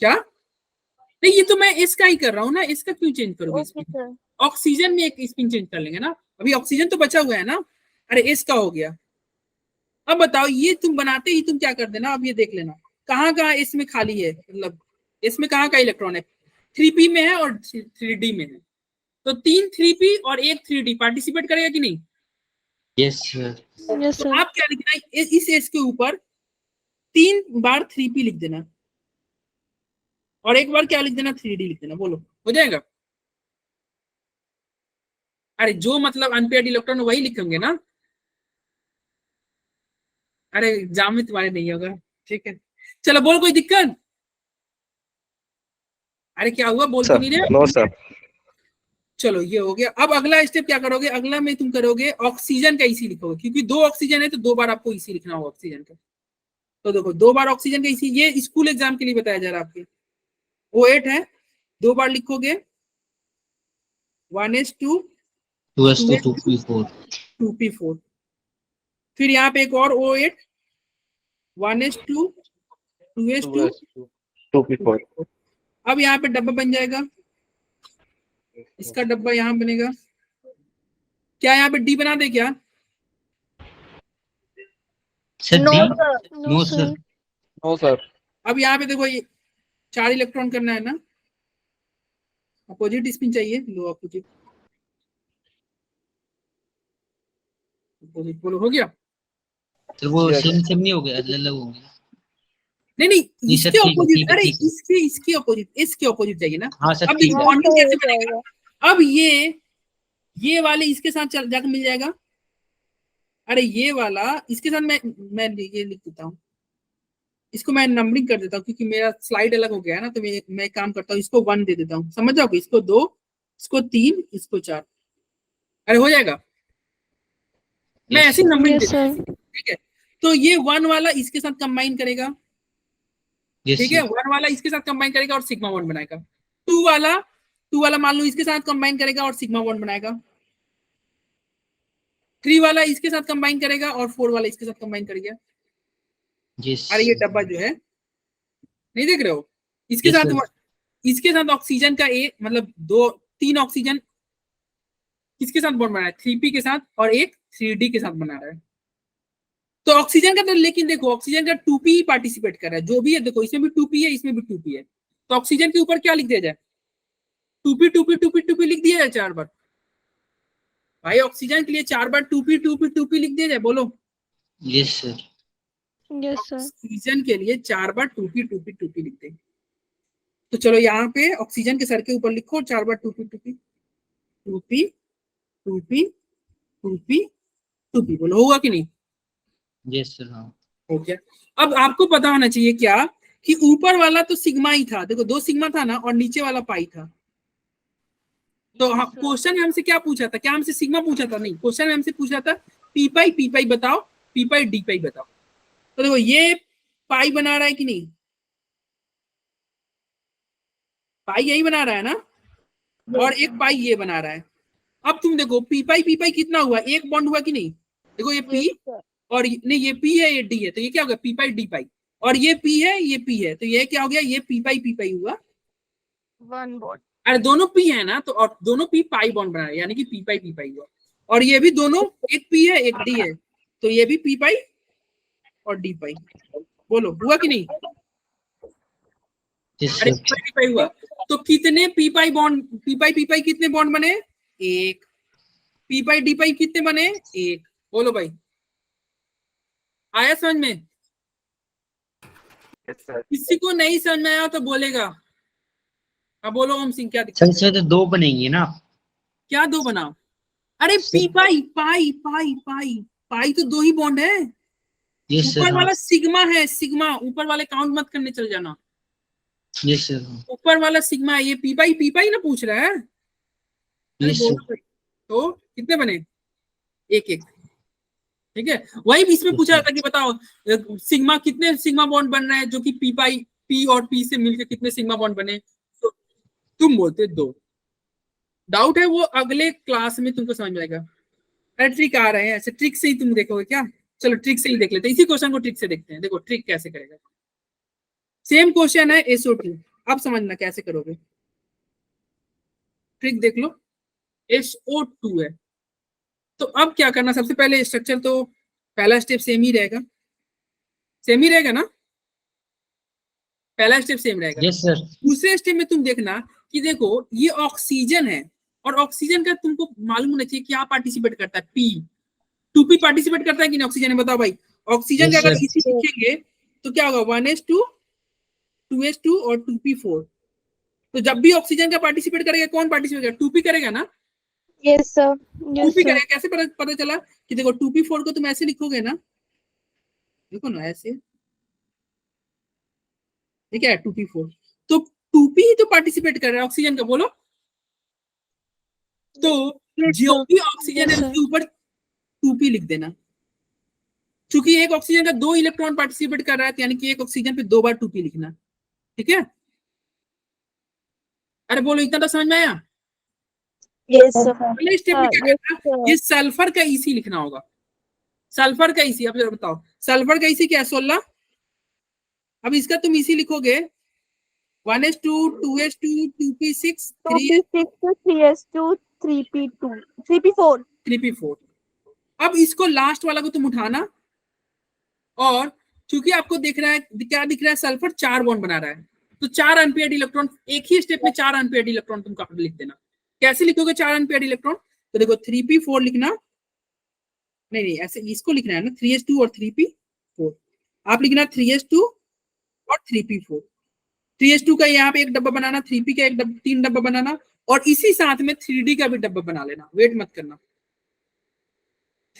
क्या? नहीं, ये तो मैं इसका ही कर रहा हूँ ना, इसका क्यों चेंज करोगे? Okay sir. ऑक्सीजन में एक स्पिन चेंज कर लेंगे ना, अभी ऑक्सीजन तो बचा हुआ है ना। अरे इसका हो गया। अब बताओ, ये तुम बनाते ही तुम क्या कर देना, अब ये देख लेना कहाँ कहाँ इसमें खाली है, मतलब इसमें कहाँ का इलेक्ट्रॉन है, 3p में है और 3d में है। तो 3 3p और 1 3d पार्टिसिपेट करेगा कि नहीं? Yes sir. यस तो सर। आप क्या लिखना है, इस एस के ऊपर 3 बार 3p लिख देना और एक बार क्या लिख देना, 3d लिख देना। बोलो हो जाएगा? अरे जो मतलब अनपेयर्ड इलेक्ट्रॉन वही लिखेंगे ना। अरे एग्जाम में तुम्हारे नहीं होगा, ठीक है? चलो बोल, कोई दिक्कत? अरे क्या हुआ, बोल सर क्यों नहीं रहे? No sir. चलो ये हो गया। अब अगला स्टेप क्या करोगे, अगला में तुम करोगे ऑक्सीजन का इसी लिखोगे, क्योंकि 2 ऑक्सीजन है तो 2 बार आपको इसी लिखना होगा ऑक्सीजन का। तो देखो 2 बार ऑक्सीजन का इसी, ये स्कूल एग्जाम के लिए बताया जा रहा है आपके। O8 है, 2 बार लिखोगे 1s2 2s2 2p4 2p4। फिर यहाँ पे एक और O8 1s2 2s2 2p4। अब यहाँ पे डब्बा बन जाएगा, इसका डब्बा यहाँ बनेगा। क्या यहाँ पे डी बना दे क्या? Sir no D sir, no sir. No sir. अब यहाँ पे देखो ये 4 इलेक्ट्रॉन करना है ना, अपोजिट स्पिन चाहिए, लो अपोजिट, अपोजिट बोलो, हो गया? सर वो Yes. सेम नहीं हो गया, अलग अलग हो गया। नहीं नहीं, नहीं सर, इसके ठीक है, अपोजिट, ठीक है, अरे ठीक है। इसके अपोजिट, इसके अपोजिट चाहिए ना। हाँ सर अब ठीक देखो है। बॉन्डिंग हाँ, कैसे हो बनेगा, अब ये वाले इसके साथ चल जाकर मिल जाएगा। अरे ये वाला इसके साथ मैं ये लिख देता हूँ, इसको मैं नंबरिंग कर देता हूँ क्योंकि मेरा स्लाइड अलग हो गया है ना, तो मैं काम करता हूँ, इसको 1 दे देता हूँ, समझ जाओगे, इसको 2, इसको 3, इसको 4। अरे हो जाएगा, मैं Yes, ऐसी sir. नंबरिंग यस देता हूँ, सर, ठीक है। तो ये 1 वाला इसके साथ कंबाइन करेगा, Yes, ठीक है, sir. 1 वाला इसके साथ कंबाइन करेगा और सिग्मा 1 बनाएगा। 2 वाला मान लो इसके साथ कंबाइन करेगा और सिग्मा 1 बनाएगा। 3 वाला इसके साथ कंबाइन करेगा और 4 वाला इसके साथ कंबाइन करेगा। Yes. अरे ये डब्बा जो है, नहीं देख रहे हो, इसके Yes, साथ sir. इसके साथ ऑक्सीजन का मतलब 3 ऑक्सीजन किसके साथ बॉन्ड बना रहा है, 3p के साथ, और एक 3d के साथ बना रहा है। तो ऑक्सीजन का तो, लेकिन देखो ऑक्सीजन का 2p ही पार्टिसिपेट कर रहा है, जो भी है देखो, इसमें भी 2p है, इसमें भी 2p है, तो ऑक्सीजन के ऊपर क्या लिख दिया जाए, 2p 2p 2p 2p लिख दिया जाए 4 बार। भाई ऑक्सीजन के लिए 4 बार 2p 2p 2p लिख दिया जाए, बोलो। Yes, sir. Yes sir, oxygen के लिए 4 बार 2p 2p 2p लिख दें। तो चलो यहाँ पे ऑक्सीजन के सर के ऊपर लिखो 4 बार 2p 2p 2p 2p 2p 2p, बोलो होगा कि नहीं? Yes, sir. हाँ. हो गया। अब आपको पता होना चाहिए क्या, कि ऊपर वाला तो सिग्मा ही था, देखो 2 सिग्मा था ना, और नीचे वाला पाई था। तो क्वेश्चन में हमसे क्या पूछा था, क्या हमसे सिग्मा पूछा था? नहीं, क्वेश्चन में हमसे पूछा था पी पाई बताओ, पी पाई डी पाई बताओ। तो देखो ये पाई बना रहा है कि नहीं, पाई यही बना रहा है ना, और एक पाई ये बना रहा है। अब तुम देखो पी पाई कितना हुआ, एक बॉन्ड हुआ कि नहीं? देखो ये पी, और नहीं ये पी है, ये डी है, तो ये क्या हो गया, पी पाई डी पाई, और ये पी है, ये पी है, तो ये क्या हो गया, ये पी पाई हुआ। 1 बॉन्ड। अरे दोनों पी है ना, तो और दोनों पी पाई बॉन्ड बना रहे हैं, यानी कि पी पाई हुआ। और ये भी दोनों, एक पी है एक डी है, तो ये भी पी पाई और डी पाई, बोलो हुआ कि नहीं? Yes, अरे sir. पी पाई हुआ। तो कितने पी पाई कितने बॉन्ड बने? एक। पी पाई डी पाई कितने बने? एक। बोलो भाई, आया समझ में? Yes, sir. किसी को नहीं समझ में आया तो बोलेगा। अब बोलो ओम सिंह, क्या सर दिक्कत है? इसमें तो 2 बनेंगे ना। क्या 2 बनाओ? अरे पी पाई पाई तो 2 ही बॉन्ड है। Yes, sir. ऊपर हाँ. वाला सिग्मा है, सिग्मा, ऊपर वाले काउंट मत करने चल जाना। Yes, sir. हाँ. ऊपर वाला सिग्मा है, ये पी पाई ना पूछ रहा है। अरे Yes, sir. बोलो भाई। तो कितने बने? एक एक, ठीक है। वही भी इसमें पूछा था कि बताओ सिग्मा, कितने सिग्मा बॉन्ड बन रहे हैं, जो कि पी और पी से मिलकर कितने सिग्मा बॉन्ड बने? तो तुम बोलते 2। डाउट है वो अगले क्लास में तुमको समझ में आएगा। अरे ट्रिक आ रहे हैं, ऐसे ट्रिक से ही तुम देखोगे क्या? चलो ट्रिक से ही देख लेते हैं, इसी क्वेश्चन को ट्रिक से देखते हैं। देखो ट्रिक कैसे करेगा, सेम क्वेश्चन है SO2, अब समझना कैसे करोगे। ट्रिक देख लो, SO2 है, तो अब क्या करना, सबसे पहले स्ट्रक्चर तो पहला स्टेप सेम ही रहेगा, ना, पहला स्टेप सेम रहेगा। Yes, sir. दूसरे स्टेप में तुम देखना कि देखो ये ऑक्सीजन है, और ऑक्सीजन का तुमको मालूम होना चाहिए क्या पार्टिसिपेट करता है, पी 2p पार्टिसिपेट करता है कि नहीं ऑक्सीजन में, बताओ भाई। ऑक्सीजन का Yes, अगर sir. इसी लिखेंगे तो क्या होगा, 1s2 2s2 और 2p4। तो जब भी ऑक्सीजन का पार्टिसिपेट करेगा, कौन पार्टिसिपेट करेगा, 2p करेगा ना। यस सर, 2p करेगा, कैसे पता चला कि देखो 2p4 को तुम ऐसे लिखोगे ना, देखो ना ऐसे, ठीक है 2p4, तो 2p ही तो पार्टिसिपेट कर रहा है ऑक्सीजन का, बोलो। तो जो भी ऑक्सीजन है उसके ऊपर 2p लिख देना। चूंकि एक ऑक्सीजन का 2 इलेक्ट्रॉन पार्टिसिपेट कर रहा है, यानी कि एक ऑक्सीजन पे 2 बार 2p लिखना, ठीक है। अरे बोलो, इतना तो समझ में आया। Yes sir. पहले स्टेप में क्या करना, ये सल्फर का इसी लिखना होगा। सल्फर का इसी, अब जरा बताओ सल्फर का इसी क्या है, 16। अब इसका तुम इसी लिखोगे 1s2 2s2 2p6 3s2 3p2 3p4 3p4। अब इसको लास्ट वाला को तुम उठाना, और चूंकि आपको दिख रहा है, क्या दिख रहा है, सल्फर 4 बॉन्ड बना रहा है, तो 4 अनपेयर्ड इलेक्ट्रॉन, एक ही स्टेप में 4 अनपेयर्ड इलेक्ट्रॉन तुम कहाँ लिख देना। कैसे लिखोगे 4 अनपेयर्ड इलेक्ट्रॉन, तो देखो 3p4 लिखना, नहीं ऐसे इसको लिखना है ना, 3s2 और 3p4। आप लिखना 3s2 और 3p4। 3s2 का यहाँ पे एक डब्बा बनाना, 3p का 3 डब्बा बनाना, और इसी साथ में 3d का भी डब्बा बना लेना, वेट मत करना,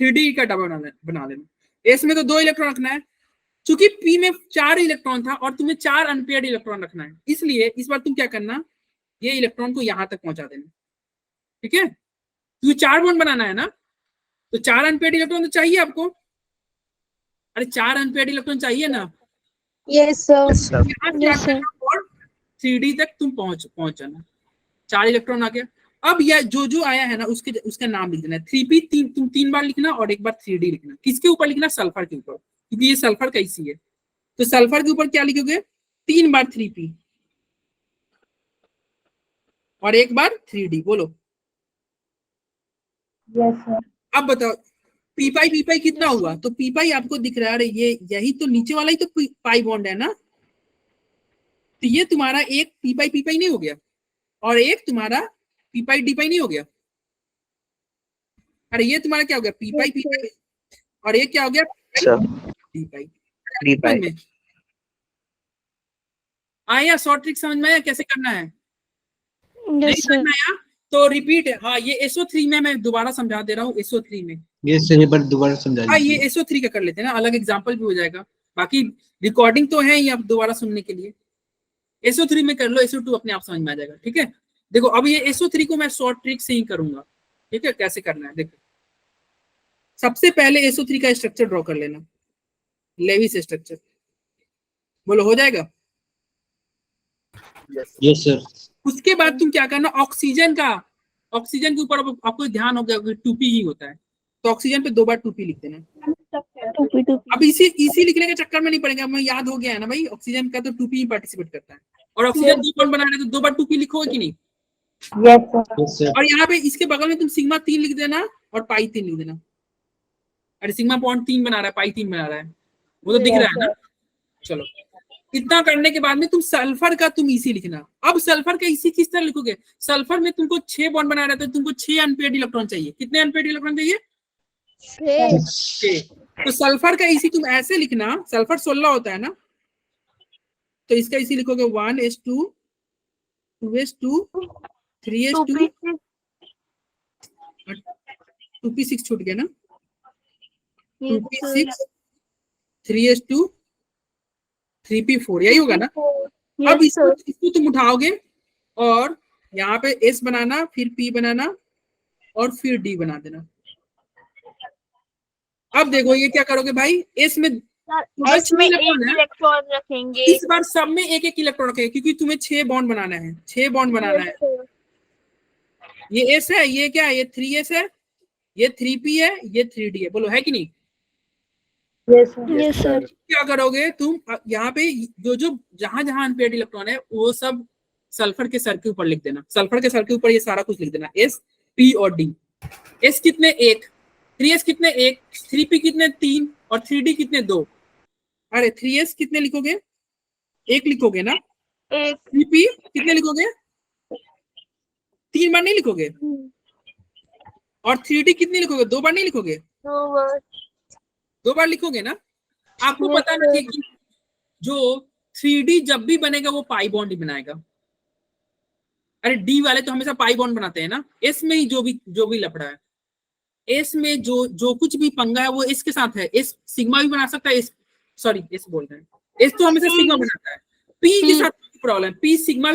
3d का डब्बा बना लेना। s में तो 2 इलेक्ट्रॉन रखना है, चूंकि p में 4 इलेक्ट्रॉन था और तुम्हें 4 अनपेयर्ड इलेक्ट्रॉन रखना है, इसलिए इस बार तुम क्या करना, ये इलेक्ट्रॉन को यहां तक पहुंचा देना, ठीक है। क्योंकि 4 बॉन्ड बनाना है ना, तो 4 अनपेयर्ड इलेक्ट्रॉन तो चाहिए आपको। अरे 4 अनपेयर्ड इलेक्ट्रॉन चाहिए ना। Yes sir. यहाँ से और 3d तक तुम पहुंच जाना, 4 इलेक्ट्रॉन आ गया। अब यह जो आया है ना, उसका नाम लिख देना, 3p तुम 3 बार लिखना और एक बार 3d लिखना। किसके ऊपर लिखना, सल्फर के ऊपर, क्योंकि ये सल्फर का इसी है। तो सल्फर के ऊपर क्या लिखोगे, 3 बार 3p और एक बार 3d, बोलो। Yes sir. अब बताओ पी पाई कितना हुआ, तो पी पाई आपको दिख रहा है, अरे ये यही तो नीचे वाला ही तो पाई बॉन्ड है ना, तो ये तुम्हारा एक पी पाई नहीं हो गया, और एक तुम्हारा पी पाई डी पाई नहीं हो गया। अरे ये तुम्हारा क्या हो गया, पी पाई, और ये क्या हो गया, डी पाई। आया शॉर्ट ट्रिक समझ में आया कैसे करना है? नहीं समझ में आया तो रिपीट है। हाँ, ये SO3 में मैं दोबारा समझा दे रहा हूँ, SO3 में ये सही बार दोबारा समझा हाँ, दीजिए। ये SO3 का कर लेते हैं ना, अलग एग्जांपल भी हो जाएगा। बाकी रिकॉर्डिंग तो है ही अब दोबारा सुनने के लिए। SO3 में कर लो, SO2 अपने आप समझ में आ जाएगा, ठीक है। देखो अब ये SO3 को मैं शॉर्ट ट्रिक से ही करूंगा, ठीक है। कैसे करना है देखो, सबसे पहले SO3 का स्ट्रक्चर ड्रॉ कर लेना, लेविस स्ट्रक्चर, बोलो हो जाएगा। Yes sir. उसके बाद तुम क्या करना, ऑक्सीजन के ऊपर आपको ध्यान हो गया 2p ही होता है, तो ऑक्सीजन पे 2 बार 2p लिख देना। अब इसी लिखने के चक्कर में नहीं पड़ेगा, हमें याद हो गया है ना भाई, ऑक्सीजन का तो 2p ही पार्टिसिपेट करता है, और ऑक्सीजन 2 बॉन्ड बना रहे तो 2 बार 2p लिखोगे कि नहीं। Yes sir. और यहाँ पे इसके बगल में तुम सिग्मा 3 लिख देना और पाई 3 लिख देना। अरे सिग्मा बॉन्ड 3 बना रहा है, पाई 3 बना रहा है, वो तो दिख रहा है ना। चलो इतना करने के बाद में तुम सल्फर का तुम इसी लिखना। अब सल्फर का इसी किस तरह लिखोगे, सल्फर में तुमको 6 बॉन्ड बना रहा है, तो तुमको 6 अनपेयर्ड इलेक्ट्रॉन चाहिए। कितने अनपेयर्ड इलेक्ट्रॉन चाहिए, 6। तो सल्फर का इसी तुम ऐसे लिखना, सल्फर 16 होता है ना, तो इसका इसी लिखोगे 1s2 2s2 3s2 2p6 छूट गया ना, 2p6 3s2 3p4, यही होगा ना। अब इसको तुम उठाओगे और यहाँ पे S बनाना, फिर P बनाना और फिर D बना देना। अब देखो ये क्या करोगे भाई, S में इलेक्ट्रॉन रखेंगे, इस बार सब में एक इलेक्ट्रॉन रखेंगे, क्योंकि तुम्हें 6 बॉन्ड बनाना है, 6 बॉन्ड बनाना है। ये S है, ये क्या है, ये 3s है, ये 3p है, ये 3d है, बोलो है कि नहीं। Yes sir. क्या करोगे तुम, यहाँ पे जो जहां अनपेयर्ड इलेक्ट्रॉन है वो सब सल्फर के सर के ऊपर लिख देना, सल्फर के सर के ऊपर ये सारा कुछ लिख देना, S P और D। S कितने 1, 3s कितने 1, 3p कितने 3 और 3d कितने 2। अरे 3s कितने लिखोगे, 1 लिखोगे ना, 3p कितने लिखोगे, 3 बार नहीं लिखोगे, और 3d कितने लिखोगे, 2 बार नहीं लिखोगे, 2 बार लिखोगे ना। आपको पता नहीं कि जो 3d जब भी बनेगा वो पाई बॉन्ड ही बनाएगा। अरे D वाले तो हमेशा पाई बॉन्ड बनाते हैं ना। S में ही जो भी लफड़ा है, S में जो कुछ भी पंगा है वो S के साथ है। S सिग्मा भी बना सकता है, S बोल रहे हैं, S तो हमेशा सिग्मा बनाता है, P के साथ प्रॉब्लम, पी सिग्मा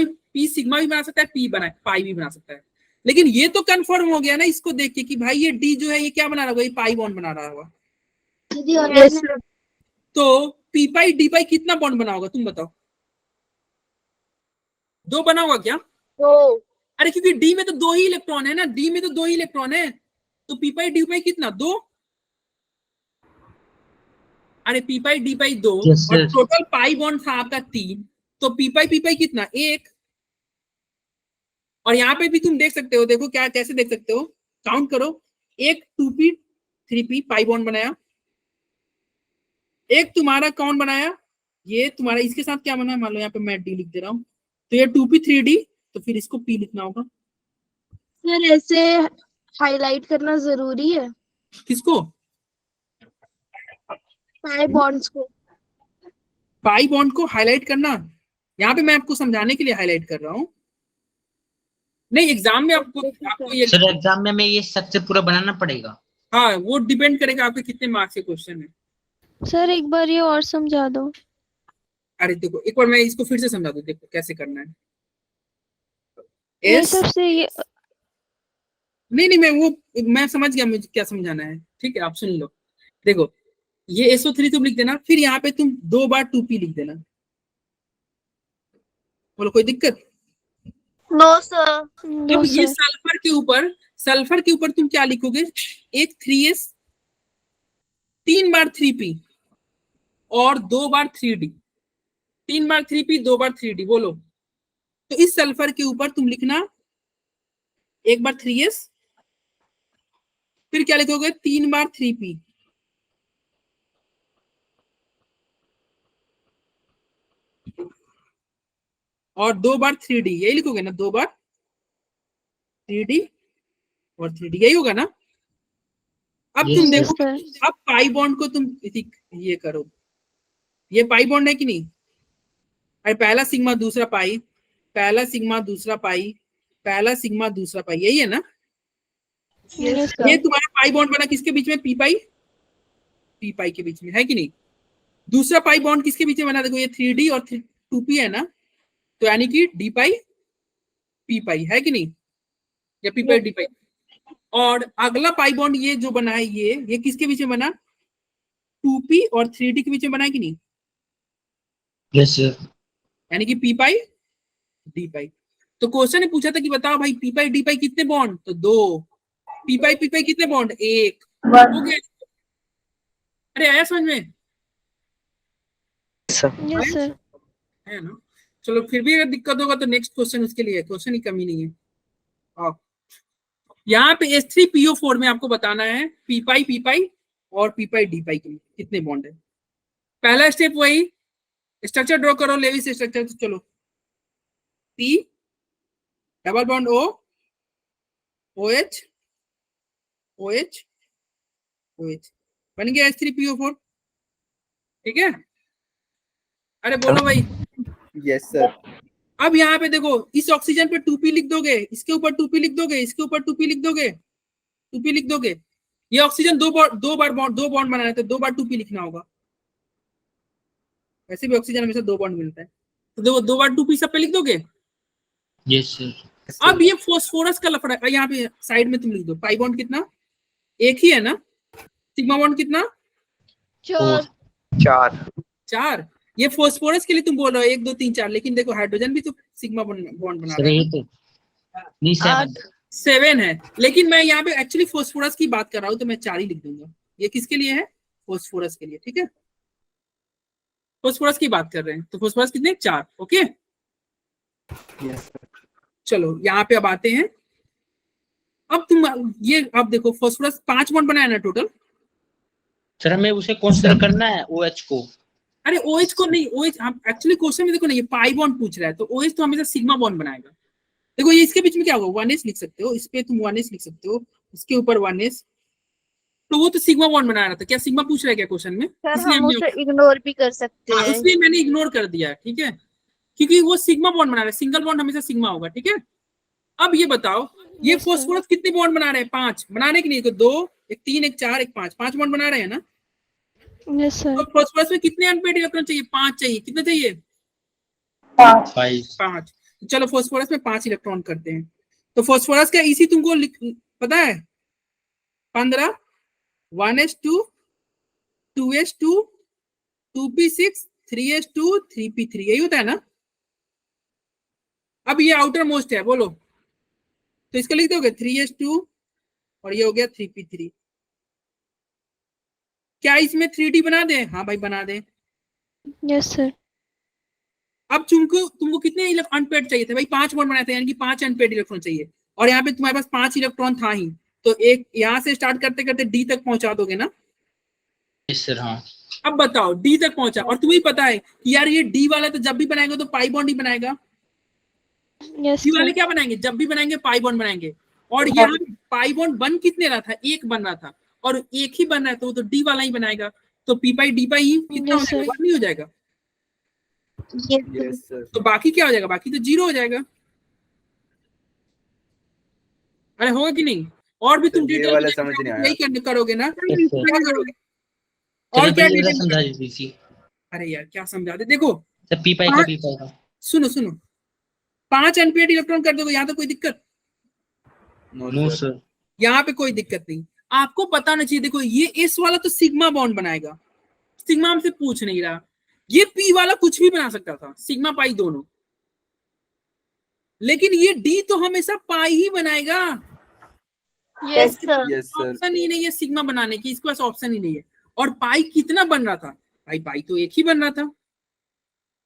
भी बना सकता है, पाई भी बना सकता है। लेकिन ये तो कंफर्म हो गया ना इसको देख के कि भाई ये डी जो है ये क्या बना रहा होगा, ये पाई बॉन्ड बना रहा होगा। Yes, sir. तो पी पाई डी पाई कितना बॉन्ड बना होगा तुम बताओ? 2 बना होगा क्या? तो अरे क्योंकि डी में तो 2 ही इलेक्ट्रॉन है ना, डी में तो 2 ही इलेक्ट्रॉन है, तो पी पाई डी पाई कितना? 2। अरे पी पाई डी पाई 2 Yes, और sir. टोटल पाई बॉन्ड था आपका 3, तो पी पाई कितना? 1। और यहाँ पे भी तुम देख सकते हो, देखो क्या कैसे देख सकते हो, काउंट करो, एक 2p 3p पाई बॉन्ड बनाया, एक तुम्हारा कौन बनाया, ये तुम्हारा इसके साथ क्या बना, मान लो यहाँ पे मैं डी लिख दे रहा हूँ, तो ये 2p 3d, तो फिर इसको p लिखना होगा। सर ऐसे हाईलाइट करना जरूरी है किसको? पाई बॉन्ड्स को। पाई बॉन्ड को हाईलाइट करना, यहाँ पे मैं आपको समझाने के लिए हाईलाइट कर रहा हूँ, नहीं एग्जाम में आपको ये सर एग्जाम में हमें ये स्ट्रक्चर पूरा बनाना पड़ेगा। हाँ वो डिपेंड करेगा आपके कितने मार्क्स के क्वेश्चन है। सर एक बार ये और समझा दो। अरे देखो एक बार मैं इसको फिर से समझा दूं, देखो कैसे करना है। ये एस सबसे ये नहीं मैं समझ गया मुझे क्या समझाना है, ठीक है आप सुन लो। देखो ये SO3 तुम लिख देना, फिर यहाँ पे तुम 2 बार 2p लिख देना, बोलो कोई दिक्कत? No sir. अब ये सल्फर के ऊपर तुम क्या लिखोगे, एक 3s 3 बार 3p और 2 बार 3d, 3 बार 3p 2 बार 3d, बोलो। तो इस सल्फर के ऊपर तुम लिखना एक बार 3s, फिर क्या लिखोगे 3 बार 3p, और 2 बार 3d, यही लिखोगे ना, 2 बार 3d और 3d, यही होगा ना। अब Yes, तुम sir. देखो, अब पाई बॉन्ड को तुम ये करो, ये पाई बॉन्ड है कि नहीं, अरे पहला सिग्मा दूसरा पाई, पहला सिग्मा दूसरा पाई, पहला सिग्मा दूसरा पाई, यही है ना। Yes, ये sir. तुम्हारा पाई बॉन्ड बना किसके बीच में, पी पाई के बीच में, है कि नहीं। दूसरा पाई बॉन्ड किसके बीच में बना, देखो ये 3d और 2p है ना, तो यानी कि डी पाई पी पाई, है कि नहीं, या पी पाई डी पाई। और अगला पाई बॉन्ड ये जो बना है ये किसके बीच में बना, 2p और 3d के बीच में बना है कि नहीं, Yes, sir. यानी कि पी पाई डी पाई। तो क्वेश्चन ने पूछा था कि बताओ भाई पी पाई डी पाई कितने बॉन्ड, तो 2, पी पाई कितने बॉन्ड, 1, हो गया। अरे आया समझ में? Yes, sir. है ना। चलो फिर भी अगर दिक्कत होगा तो नेक्स्ट क्वेश्चन उसके लिए, क्वेश्चन की कमी नहीं है। यहाँ पे H3PO4 में आपको बताना है पी पाई और पी पाई डी पाई के कितने बॉन्ड है। पहला स्टेप वही, स्ट्रक्चर ड्रॉ करो, लेविस स्ट्रक्चर, तो चलो P double bond O OH OH OH बन गया H3PO4, ठीक है। अरे बोलो भाई। Yes sir. अब यहाँ पे देखो, इस ऑक्सीजन पे 2p लिख दोगे, इसके ऊपर 2p लिख दोगे, इसके ऊपर 2p लिख दोगे, 2p लिख दोगे। ये ऑक्सीजन दो बॉन्ड बनाना है तो 2 बार 2p लिखना होगा। वैसे भी ऑक्सीजन हमेशा 2 बॉन्ड मिलता है, तो देखो 2 बार 2p सब पे लिख दोगे। Yes, sir. अब ये फास्फोरस का लफड़ा, यहाँ पे साइड में तुम लिख दो, पाई बॉन्ड कितना, एक ही है ना, सिग्मा बॉन्ड कितना, 4। ये फास्फोरस के लिए तुम बोल रहे हो 1 2 3 4, लेकिन देखो हाइड्रोजन भी तो सिग्मा बॉन्ड बना सर रहा है, यही तो नहीं 7 है। लेकिन मैं यहाँ पे एक्चुअली फास्फोरस की बात कर रहा हूँ, तो मैं 4 ही लिख दूंगा। ये किसके लिए है, फास्फोरस के लिए, ठीक है। फास्फोरस की बात कर रहे हैं, तो फास्फोरस कितने, 4, ओके। यस चलो यहाँ पे अब आते हैं। अब तुम ये अब देखो फास्फोरस 5 बॉन्ड बनाया ना टोटल। सर हमें उसे कंसीडर करना है OH को। अरे OH को नहीं, OH एक्चुअली क्वेश्चन में देखो ना, ये पाई बॉन्ड पूछ रहा है, तो OH तो हमेशा सिग्मा बॉन्ड बनाएगा। देखो ये इसके बीच में क्या होगा, 1s लिख सकते हो, इस पे तुम 1s लिख सकते हो, इसके ऊपर 1s, तो वो तो सिग्मा बॉन्ड बना रहा था। क्या सिग्मा पूछ रहा है क्या क्वेश्चन में, सर इसलिए हम उसे इग्नोर भी कर सकते हैं। इसलिए मैंने इग्नोर कर दिया, ठीक है, क्योंकि वो सिग्मा बॉन्ड बना रहा है, सिंगल बॉन्ड हमेशा सिग्मा होगा, ठीक है। अब ये बताओ, ये फास्फोरस कितने बॉन्ड बना रहे हैं, 5 बनाने के लिए, तो 2 1 3 1 4 1 5 बॉन्ड बना रहे हैं ना। Yes sir. तो फास्फोरस में कितने अनपेड इलेक्ट्रॉन चाहिए, 5 चाहिए, कितने चाहिए, फाइव। 5। चलो फास्फोरस में 5 इलेक्ट्रॉन करते हैं। तो फास्फोरस का इसी तुमको पता है 15 1s2 2s2 2p6 3s2 3p3 यही होता है ना। अब ये आउटर मोस्ट है, बोलो तो इसको लिख दोगे 3s2 और ये हो गया 3p3। क्या इसमें 3D बना दे? हाँ भाई बना दे। Yes sir. अब तुमको कितने अनपेड चाहिए थे भाई? 5 बॉन्ड बनाए थे, यानी कि 5 अनपेड इलेक्ट्रॉन चाहिए। और यहाँ पे तुम्हारे पास 5 इलेक्ट्रॉन था ही, तो एक यहाँ से स्टार्ट करते करते डी तक पहुंचा दोगे ना। Yes sir. हाँ अब बताओ डी तक पहुंचा, और तुम्हें पता है कि यार ये डी वाला तो जब भी बनाएगा तो पाई बॉन्ड ही बनाएगा। यस डी वाले सर। क्या बनाएंगे? जब भी बनाएंगे पाई बॉन्ड बनाएंगे। और यहाँ पाई बॉन्ड बन कितने रहा था? एक बन रहा था, और एक ही बन रहा है तो वो तो डी वाला ही बनाएगा। तो पी पाई डी पाई कितना हो Yes, जाएगा? sir. 1 नहीं हो जाएगा। Yes sir. तो बाकी क्या हो जाएगा? बाकी तो 0 हो जाएगा। अरे होगा कि नहीं? और भी तुम ये डिटेल वाला समझ नहीं आया। यही करोगे ना। Yes, sir. क्या करोगे? चलो और क्या पहले वाला डिटेल? समझा दीजिए। अरे यार क्या समझा दे। देखो सर पी पाई का पी पाई का। सुनो 5 अनपेड इलेक्ट्रॉन कर दोगे, यहाँ तो कोई दिक्कत? No sir. यहाँ पे कोई दिक्कत नहीं। आपको पता नहीं चाहिए। देखो ये एस वाला तो सिग्मा बॉन्ड बनाएगा, सिग्मा हमसे पूछ नहीं रहा। ये पी वाला कुछ भी बना सकता था, सिग्मा पाई दोनों। लेकिन ये डी तो हमेशा पाई ही बनाएगा। Yes sir. Yes sir. Option ही नहीं है सिग्मा बनाने की, इसके पास ऑप्शन ही नहीं है। और पाई कितना बन रहा था? भाई पाई तो एक ही बन रहा था।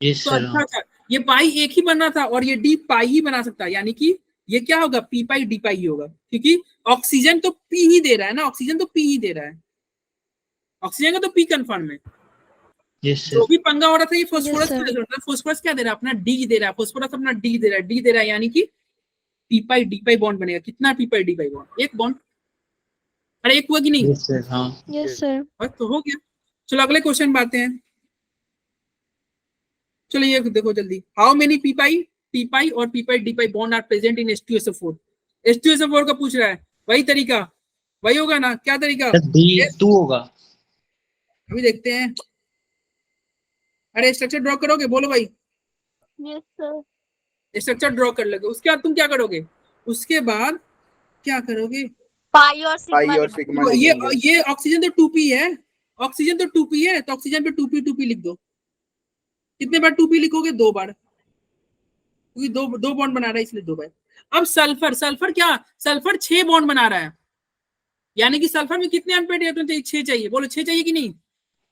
यस तो सर। अच्छा ये पाई एक ही बन रहा था, और ये डी पाई ही बना सकता है, यानी कि ये क्या होगा? पी पाई डी पाई ही होगा, क्योंकि ऑक्सीजन तो पी ही दे रहा है ना। ऑक्सीजन तो पी ही दे रहा है, ऑक्सीजन का तो पी कंफर्म है। यस जो सर। भी पंगा हो रहा था ये फास्फोरस Yes, का sir. दे रहा है। फास्फोरस क्या दे रहा है? अपना डी दे रहा है। फास्फोरस अपना डी दे रहा है, डी दे रहा है, यानी कि P pi D pi bond बनेगा। कितना P pi D pi bond? एक बॉन्ड। अरे एक हुआ कि नहीं? Yes sir. हाँ यस सर। बस तो हो गया। चलो अगले क्वेश्चन पे आते हैं। चलो ये देखो जल्दी। हाउ मेनी पी पाई और P pi D pi bond are present in H2SO4? H2SO4 का पूछ रहा है। वही तरीका, वही होगा ना? क्या तरीका? सर डी 2 होगा। अभी देखते हैं। अरे स्ट्रक्चर ड्रॉ करोगे? बोलो भाई। Yes sir. स्ट्रक्चर ड्रॉ कर लोगे, उसके बाद तुम क्या करोगे? उसके बाद क्या करोगे? पाई और पाई और सिग्मा तो लिखेंगे। ये ऑक्सीजन तो 2p है, ऑक्सीजन तो 2p है, तो ऑक्सीजन पे 2p लिख दो। कितने बार 2p लिखोगे? 2 बार, क्योंकि दो बॉन्ड बना रहा है इसलिए 2 बार। अब सल्फर क्या? सल्फर 6 बॉन्ड बना रहा है, यानी कि सल्फर में कितने अनपेड इलेक्ट्रॉन चाहिए? 6 चाहिए। बोलो 6 चाहिए कि नहीं?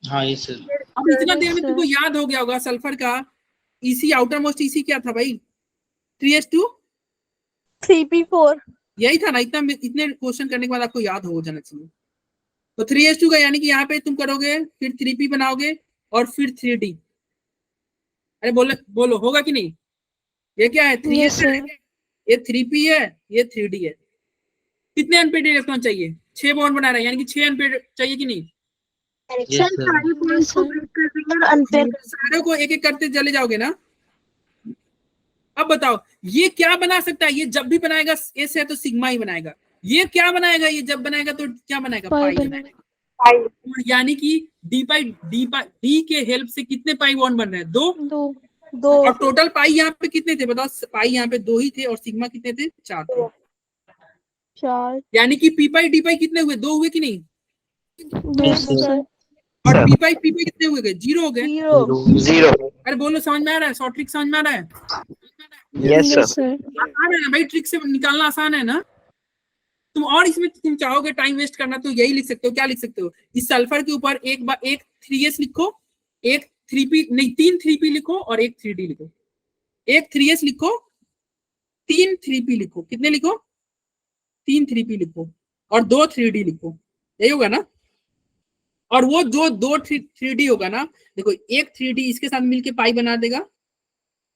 हाँ यस सर। अब इतना देर में Yes, तुमको याद हो गया होगा सल्फर का इसी आउटर मोस्ट इसी क्या था भाई? 3s2 3p4। यही था ना। इतने क्वेश्चन करने के बाद आपको याद हो जाना चाहिए। तो 3s2 का यानी कि यहाँ पे तुम करोगे, फिर 3p बनाओगे और फिर 3d। अरे बोलो होगा कि नहीं? ये क्या है? 3s Yes, sir. ये 3p है, ये 3d है। कितने अनपेड इलेक्ट्रॉन चाहिए? 6 बॉन्ड बना रहा है, यानी कि 6 अनपेड चाहिए कि नहीं? Yes sir. सारे को एक एक करते चले जाओगे ना। अब बताओ ये क्या बना सकता है? ये जब भी बनाएगा एस है तो सिग्मा ही बनाएगा। ये क्या बनाएगा? ये जब बनाएगा तो क्या बनाएगा? पाई पाई बनाएगा। यानी कि डी के हेल्प से कितने पाई बॉन्ड बन रहे हैं? 2। दो। और टोटल पाई यहाँ पे कितने थे बताओ? पाई यहाँ पे 2 ही थे, और सिग्मा कितने थे? 4 थे। 4। यानी कि पी पाई डी पाई कितने हुए? 2 हुए कि नहीं? 2 सर। और पी पाई कितने हुए गए? 0 हो गए। 0। अरे बोलो समझ में आ रहा है? शॉर्ट ट्रिक समझ में आ रहा है? Yes sir. सर। आसान है ना भाई, ट्रिक से निकालना आसान है ना। तुम और इसमें तुम चाहोगे टाइम वेस्ट करना तो यही लिख सकते हो। क्या लिख सकते हो? इस सल्फर के ऊपर एक 3s लिखो, एक 3p नहीं 3 3p लिखो और एक 3d लिखो। एक 3s लिखो, 3 3p लिखो। कितने लिखो? 3 3p लिखो और 2 3d लिखो। यही होगा ना? और वो जो 2 3d होगा ना, देखो एक 3d इसके साथ मिलके पाई बना देगा,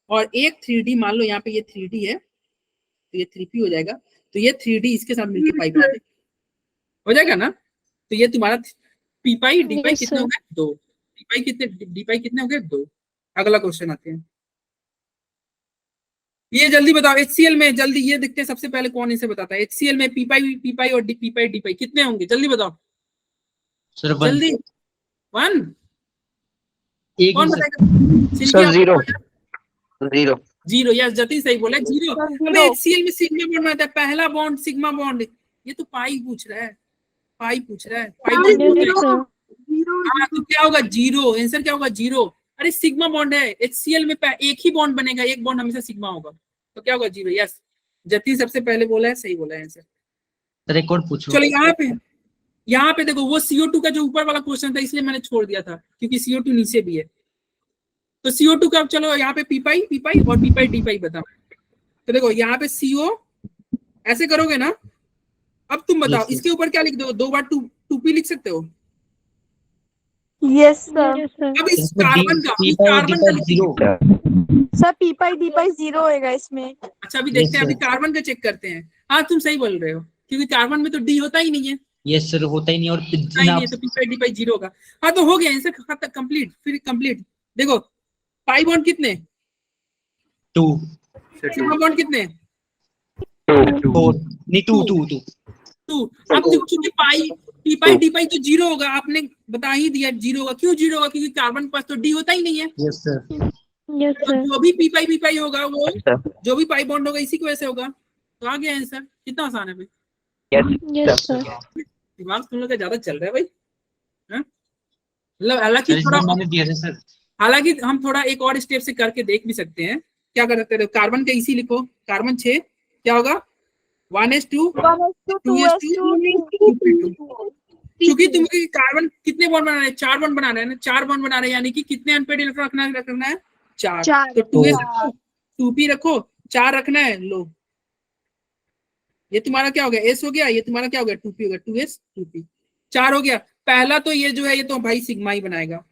और एक 3d मान लो यहाँ पे ये 3d है तो ये 3p हो जाएगा, तो ये 3d इसके साथ मिलके पाई बना देगा। हो जाएगा ना? तो ये तुम्हारा पी पाई डी पाई Yes, कितने sir. हो गए? 2। पी पाई कितने, डी पाई कितने हो गए? 2। अगला क्वेश्चन आते हैं। ये जल्दी बताओ HCl में, जल्दी ये देखते हैं सबसे पहले कौन इसे बताता है। HCl में पी पाई और पी पाई डी पाई कितने होंगे? जल्दी बताओ सर जल्दी। 1 एक कौन ही सर। बताएगा? Sir 0। Zero. Zero, yes Jatin सही बोला, जीरो। Sir, अबे zero. HCl में सिग्मा बॉन्ड बनता है, पहला बॉन्ड सिग्मा बॉन्ड। ये तो पाई पूछ रहा है, पाई पूछ रहा है, पाई बॉन्ड Yes, पूछ रहा है। sir. हाँ तो क्या होगा, जीरो। आंसर क्या होगा, जीरो। अरे सिग्मा बॉन्ड है, HCl में एक ही बॉन्ड बनेगा, एक बॉन्ड हमेशा सिग्मा होगा, तो क्या होगा, जीरो। यस जतिन सबसे पहले बोला है, सही बोला है आंसर। सर एक और पूछो। चलो यहाँ पे देखो, वो CO2 का जो ऊपर वाला क्वेश्चन था इसलिए मैंने छोड़ दिया था, क्योंकि CO2 नीचे भी है। तो CO2 का चलो यहाँ पे पी पाई और पी पाई डी पाई बताओ। तो देखो यहाँ पे CO ऐसे करोगे ना, अब तुम बताओ Yes, sir. इसके ऊपर क्या लिख दो, 2 बार 2p लिख सकते हो। Yes, sir. Yes, sir. अब इस इसमें कार्बन का, डी इस पाई और कार्बन का लिख zero. Sir P pi zero होएगा इसमें। अच्छा अभी देखते हैं, Yes, अभी sir. कार्बन का चेक करते हैं। हाँ तुम सही बोल रहे हो, क्योंकि कार्बन में तो डी होता ही नहीं है, यस सर, होता ही नहीं। और होता ही नहीं है, तो P pi D pi zero होगा। हाँ तो हो गया आंसर खत्म, कंप्लीट। फिर कंप्लीट देखो, पाई बॉन्ड कितने, 2 सिग्मा बॉन्ड कितने, 4 नहीं 2 2 2। 2। अब देखो क्योंकि पाई पी पाई डी पाई तो जीरो होगा, आपने बता ही दिया जीरो होगा। क्यों जीरो होगा, क्योंकि कार्बन के पास तो डी होता ही नहीं है। Yes sir. Yes, तो sir. जो भी पी पाई होगा, वो अच्छा, जो भी पाई बॉन्ड होगा इसी की वजह से होगा। तो आ गया आंसर, कितना आसान है भाई। Yes, sir. दिमाग तुम लोग का ज्यादा चल रहा है भाई। हाँ? मतलब हालांकि सर थोड़ा, इसमें मैंने दिया था सर। हालांकि हम थोड़ा एक और स्टेप से करके देख भी सकते हैं। क्या कर सकते हैं, कार्बन का इसी लिखो, कार्बन 6 क्या होगा, 1s2 2s2 क्योंकि तुम्हें कार्बन कितने बॉन्ड बनाना है, 4 बॉन्ड बनाना है ना, 4 बॉन्ड बना रहे हैं, यानी कि कितने अनपेड इलेक्ट्रॉन रखना है, 4। चार। तो 2s रखो, 2p रखो, 4 रखना है, लो ये तुम्हारा क्या हो गया, s हो गया, ये तुम्हारा क्या हो गया, 2p हो गया, 2s 2p 4 हो गया। पहला तो ये जो है, ये तो भाई सिग्मा ही बनाएगा,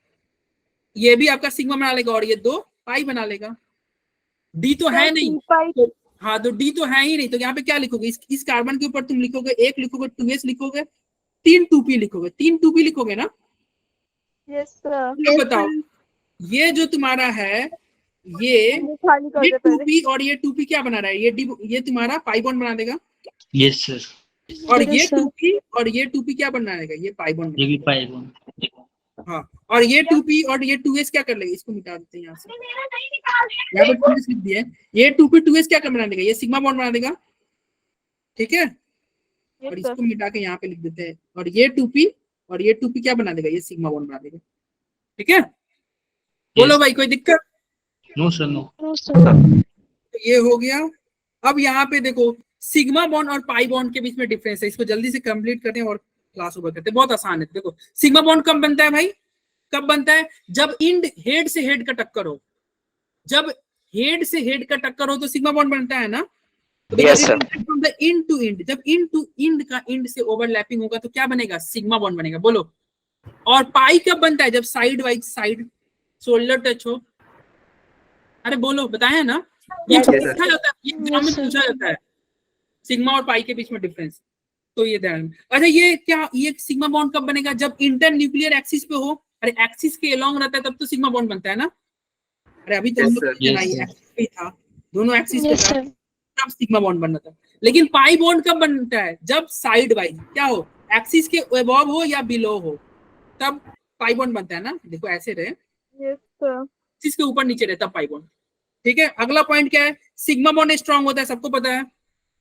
ये भी आपका सिग्मा बना लेगा, और ये 2 पाई बना लेगा। डी तो है नहीं, तो हाँ तो डी तो है ही नहीं, तो यहाँ पे क्या लिखोगे, इस कार्बन के ऊपर तुम लिखोगे, एक लिखोगे, 2s लिखोगे, 3 2p लिखोगे, 3 2p लिखोगे ना। Yes, sir. तो बताओ ये जो तुम्हारा है, ये 2p और ये 2p क्या बना रहा है, ये तुम्हारा पाई बॉन्ड बना देगा, यस सर। और Yes, ये sir. 2p और ये 2p क्या बना देगा, ये पाई बॉन्ड। ये भी पाई बॉन्ड। हाँ और ये 2p और ये 2s क्या कर लेगा, इसको मिटा देते हैं यहाँ से, यहाँ पर 2s लिख दिया है, ये 2p 2s क्या कर बना देगा, ये सिग्मा बॉन्ड बना देगा, ठीक है। Yes, और sir. इसको मिटा के यहाँ पे लिख देते हैं, और ये 2p और ये 2p क्या बना देगा, ये सिग्मा बॉन्ड बना देगा, ठीक है। बोलो भाई कोई दिक्कत, no sir no. No, sir. तो ये हो गया। अब यहाँ पे देखो सिग्मा बॉन्ड और पाई बॉन्ड के बीच में डिफरेंस है, इसको जल्दी से कंप्लीट करते हैं और क्लास ओवर करते हैं, बहुत आसान है। देखो सिग्मा बॉन्ड कब बनता है भाई, कब बनता है, जब इंड हेड से हेड का टक्कर हो, जब हेड से हेड का टक्कर हो तो सिग्मा बॉन्ड बनता है ना। तो Yes, sir. From the end to end, जब इंड टू इंड का इंड से ओवरलैपिंग होगा तो क्या बनेगा, सिग्मा बॉन्ड बनेगा। बोलो। और पाई कब बनता है, जब side wise side shoulder touch हो। अरे बोलो, बताया ना, ये Yes, sir. पूछा जाता है, ये एग्जाम में Yes, sir. पूछा जाता है, सिग्मा और पाई के बीच में डिफरेंस। तो ये ध्यान। अच्छा ये क्या, ये सिग्मा बॉन्ड कब बनेगा, जब इंटर न्यूक्लियर एक्सिस पे हो। अरे एक्सिस के अलोंग रहता है तब तो सिग्मा बॉन्ड बनता है ना। अरे अभी तो हम Yes, लोग sir. क्या Yes, नहीं, sir. एक्सिस पे ही था, दोनों एक्सिस पे Yes, था, sir. तब सिग्मा बॉन्ड बनना था। लेकिन पाई बॉन्ड कब बनता है, जब साइड वाइज क्या हो, एक्सिस के अबव हो या बिलो हो, तब पाई बॉन्ड बनता है ना। देखो ऐसे रहे, Yes, sir. एक्सिस के ऊपर नीचे रहता तब पाई बॉन्ड, ठीक है। अगला पॉइंट क्या है, सिग्मा बॉन्ड स्ट्रांग होता है, सबको पता है।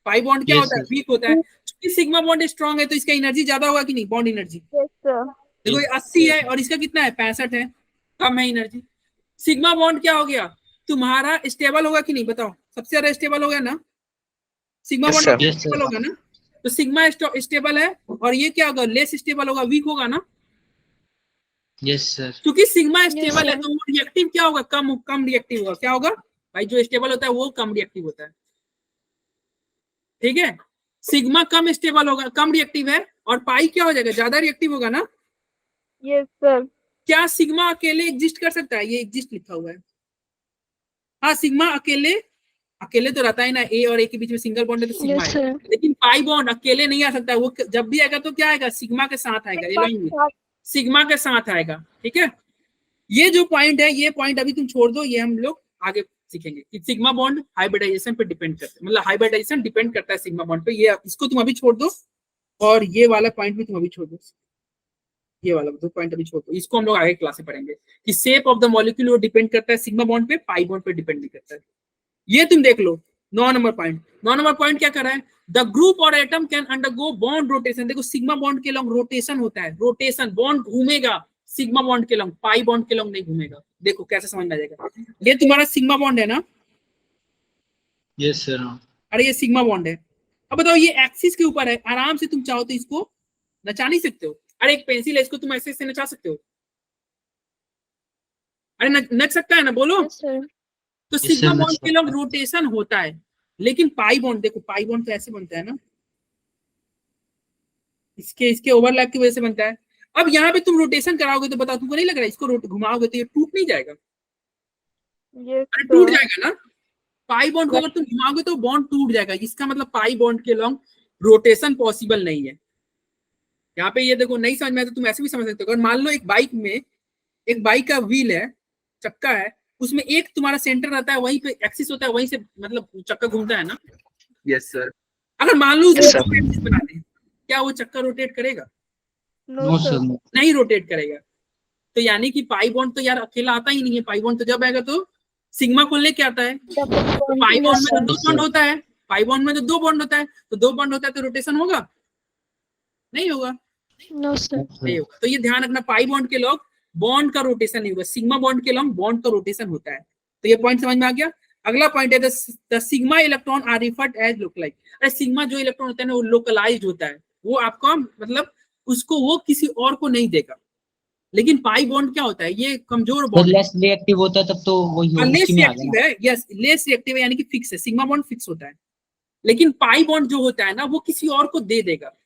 पाई बॉन्ड क्या Yes, होता है, sir. वीक होता है। क्योंकि सिग्मा बॉन्ड स्ट्रांग है तो इसका एनर्जी ज्यादा होगा कि नहीं, बॉन्ड एनर्जी। Yes, sir. देखो ये 80 है और इसका कितना है, 65 है, कम है एनर्जी। सिग्मा बॉन्ड क्या हो गया, तुम्हारा स्टेबल होगा कि नहीं, बताओ, सबसे ज्यादा स्टेबल होगा ना, sigma Yes, bond sir. Yes, sir. Stable होगा ना। तो सिग्मा स्टेबल है, और ये क्या होगा, लेस स्टेबल होगा, वीक होगा ना। Yes sir. क्योंकि सिग्मा Yes, स्टेबल है sir. तो वो रिएक्टिव क्या होगा, कम रिएक्टिव होगा। क्या होगा भाई, जो स्टेबल होता है वो कम रिएक्टिव होता है, ठीक है। सिग्मा कम स्टेबल होगा, कम रिएक्टिव है, और पाई क्या हो जाएगा, ज्यादा रिएक्टिव होगा ना। Yes, sir. क्या सिग्मा अकेले एग्जिस्ट कर सकता है, ये एग्जिस्ट लिखा हुआ है। हाँ सिग्मा अकेले तो रहता है ना, ए और ए के बीच में सिंगल बॉन्ड है तो सिग्मा Yes, है। sir. लेकिन पाई बॉन्ड अकेले नहीं आ सकता, वो जब भी आएगा तो क्या आएगा, सिग्मा के साथ आएगा, along with, सिग्मा के साथ आएगा, ठीक है। ये जो पॉइंट है, ये पॉइंट अभी तुम छोड़ दो, ये हम लोग आगे सीखेंगे कि सिग्मा बॉन्ड हाइब्रिडाइजेशन पे डिपेंड करता है, मतलब हाइब्रिडाइजेशन डिपेंड करता है सिग्मा बॉन्ड पे। ये इसको तुम अभी छोड़ दो, और ये वाला पॉइंट भी तुम अभी छोड़ दो, ये वाला 2 पॉइंट अभी छोड़ दो, इसको हम लोग आगे क्लास में पढ़ेंगे कि शेप ऑफ द मॉलिक्यूल वो डिपेंड करता है सिग्मा बॉन्ड पे, पाई बॉन्ड पे डिपेंड नहीं करता है। ये तुम देख लो 9 नंबर पॉइंट। 9 नंबर पॉइंट क्या कर रहा है, द ग्रुप और atom can undergo bond rotation. देखो सिग्मा बॉन्ड के लॉन्ग रोटेशन होता है, रोटेशन, बॉन्ड घूमेगा सिग्मा बॉन्ड के लॉन्ग, पाई बॉन्ड के लॉन्ग नहीं घूमेगा। देखो कैसे समझ में आ जाएगा। ये तुम्हारा सिग्मा बॉन्ड है ना, यस सर। अरे ये सिग्मा बॉन्ड है। अब बताओ ये एक्सिस के ऊपर है, आराम से तुम चाहो तो इसको नचा नहीं सकते हो। अरे एक पेंसिल है, इसको तुम ऐसे से नचा सकते हो, अरे नच सकता है ना, बोलो। Yes, sir. तो इससे सिग्मा नच बॉन्ड के सकता लॉन्ग है। रोटेशन होता है, लेकिन पाई बॉन्ड, देखो पाई बॉन्ड तो ऐसे बनता है ना, इसके इसके ओवरलैप की वजह से बनता है। अब यहाँ पे तुम रोटेशन कराओगे तो बताओ, तुमको नहीं लग रहा है इसको घुमाओगे तो ये टूट नहीं जाएगा? Yes, अरे टूट sir. जाएगा ना। पाई बॉन्ड को अगर तुम घुमाओगे तो बॉन्ड टूट जाएगा, इसका मतलब पाई बॉन्ड के लॉन्ग रोटेशन पॉसिबल नहीं है। यहाँ पे ये देखो, नहीं समझ में आया तो तुम ऐसे भी समझ सकते हो। अगर मान लो एक बाइक में, एक बाइक का व्हील है, चक्का है, उसमें एक तुम्हारा सेंटर रहता है, वहीं पे एक्सिस होता है, वहीं से मतलब चक्का घूमता है ना। Yes sir. अगर मान लो Yes, sir. उसमें एक्सिस बना दें, क्या वो चक्का रोटेट करेगा? No, no sir. Sir no. नहीं रोटेट करेगा। तो यानी कि पाई बॉन्ड तो यार अकेला आता ही नहीं है, पाई बॉन्ड तो जब आएगा तो सिग्मा को लेके आता है। Double bond. पाई Yes, बॉन्ड में तो sir. 2 बॉन्ड होता है, पाई बॉन्ड में तो 2 बॉन्ड होता है, तो 2 बॉन्ड होता है तो रोटेशन होगा? नहीं होगा, No, sir. नहीं होगा। तो ये ध्यान रखना, पाई बॉन्ड के लॉन्ग बॉन्ड का रोटेशन नहीं होगा, सिग्मा बॉन्ड के लॉन्ग बॉन्ड का रोटेशन होता है। तो ये पॉइंट समझ में आ गया। अगला पॉइंट है the sigma electron are referred as localize. अरे सिग्मा जो इलेक्ट्रॉन होता है ना, वो लोकलाइज्ड होता है, वो आपका मतलब उसको वो किसी और को नहीं देगा। लेकिन पाई बॉन्ड क्या होता है, ये कमजोर तो बॉन्ड लेस रिएक्टिव होता है तब तो वही लेस उसी में आ गया रिएक्टिव है। यस, लेस रिएक्टिव है, यानी कि फिक्स है, सिग्मा बॉन्ड फिक्स होता है। लेकिन पाई बॉन्ड जो होता है ना, वो किसी और को दे देगा,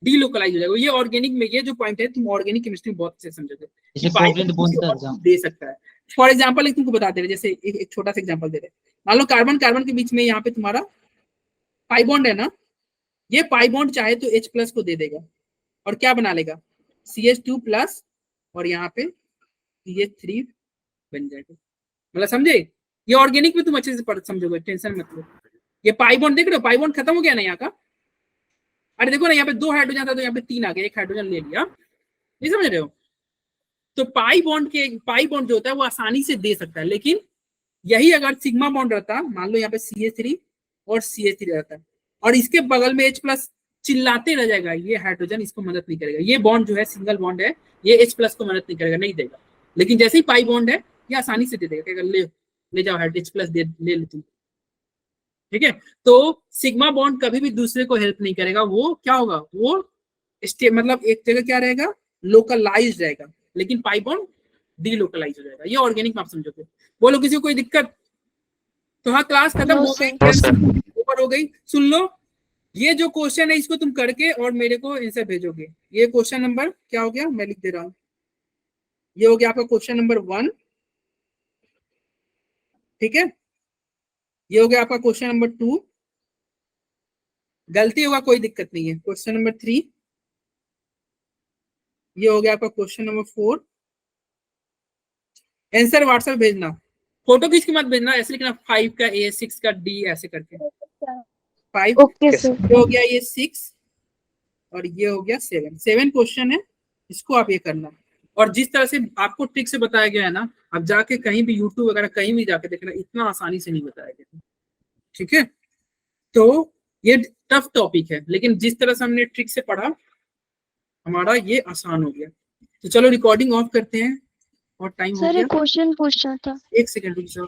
डीलोकलाइज हो जाएगा। ये ऑर्गेनिक में, ये जो पॉइंट है तुम ऑर्गेनिक केमिस्ट्री में बहुत अच्छे से समझोगे कि जैसे पाई कोवलेंट बॉन्ड बॉन्ड किसी का और को एग्जांपल। दे सकता है। फॉर एग्जाम्पल एक तुमको बता दे रहे, जैसे एक छोटा सा एग्जाम्पल दे रहे, मान लो कार्बन कार्बन के बीच में यहाँ पे तुम्हारा पाई बॉन्ड है ना, ये पाई बॉन्ड चाहे तो H प्लस को दे देगा और क्या बना लेगा, CH2 प्लस, और यहाँ पे CH3 बन जाएगा। मतलब समझे? ये ऑर्गेनिक में तुम अच्छे से समझोगे, टेंशन मत लो। ये पाई बॉन्ड देख रहे हो, पाई बॉन्ड खत्म हो गया ना यहाँ का। अरे देखो ना, यहाँ पे 2 हाइड्रोजन था तो यहाँ पे 3 आ गए, 1 हाइड्रोजन ले लिया, नहीं समझ रहे हो? तो पाई बॉन्ड जो होता है वो आसानी से दे सकता है। लेकिन यही अगर सिग्मा बॉन्ड रहता, मान लो यहाँ पे CH3 और CH3 रहता है और इसके बगल में H प्लस, चिल्लाते रह जाएगा, ये हाइड्रोजन इसको मदद नहीं करेगा। ये बॉन्ड जो है सिंगल बॉन्ड है, ये H प्लस को मदद नहीं करेगा, नहीं देगा। लेकिन जैसे ही पाई बॉन्ड है, ये आसानी से दे देगा, ले जाओ H प्लस ले लो तुम, ठीक है। तो सिग्मा बॉन्ड कभी भी दूसरे को हेल्प नहीं करेगा, वो क्या होगा, वो मतलब एक जगह क्या रहेगा, लोकलाइज रहेगा। लेकिन पाई बॉन्ड डीलोकलाइज हो जाएगा। ये ऑर्गेनिक में आप समझोगे। बोलो किसी को कोई दिक्कत? तो हाँ, क्लास खत्म No, हो sir. गई, ऊपर हो गई। सुन लो, ये जो क्वेश्चन है इसको तुम करके और मेरे को आंसर भेजोगे। ये क्वेश्चन नंबर क्या हो गया, मैं लिख दे रहा हूँ, ये हो गया आपका क्वेश्चन नंबर 1, ठीक है। ये हो गया आपका क्वेश्चन नंबर 2, गलती होगा कोई दिक्कत नहीं है। क्वेश्चन नंबर 3, ये हो गया आपका क्वेश्चन नंबर 4। आंसर व्हाट्सएप भेजना, फोटो खींच के मत भेजना, ऐसे लिखना 5 का A, 6 का D, ऐसे करके 5। Okay, sir. ये हो गया ये 6 और ये हो गया 7 क्वेश्चन है, इसको आप ये करना। और जिस तरह से आपको ट्रिक से बताया गया है ना, आप जाके कहीं भी यूट्यूब वगैरह कहीं भी जाके देखना, इतना आसानी से नहीं बताया गया, ठीक है। तो ये टफ टॉपिक है, लेकिन जिस तरह से हमने ट्रिक से पढ़ा, हमारा ये आसान हो गया। तो चलो रिकॉर्डिंग ऑफ करते हैं और टाइम हो सर गया। एक क्वेश्चन पूछना था। एक सेकंड रुक जाओ।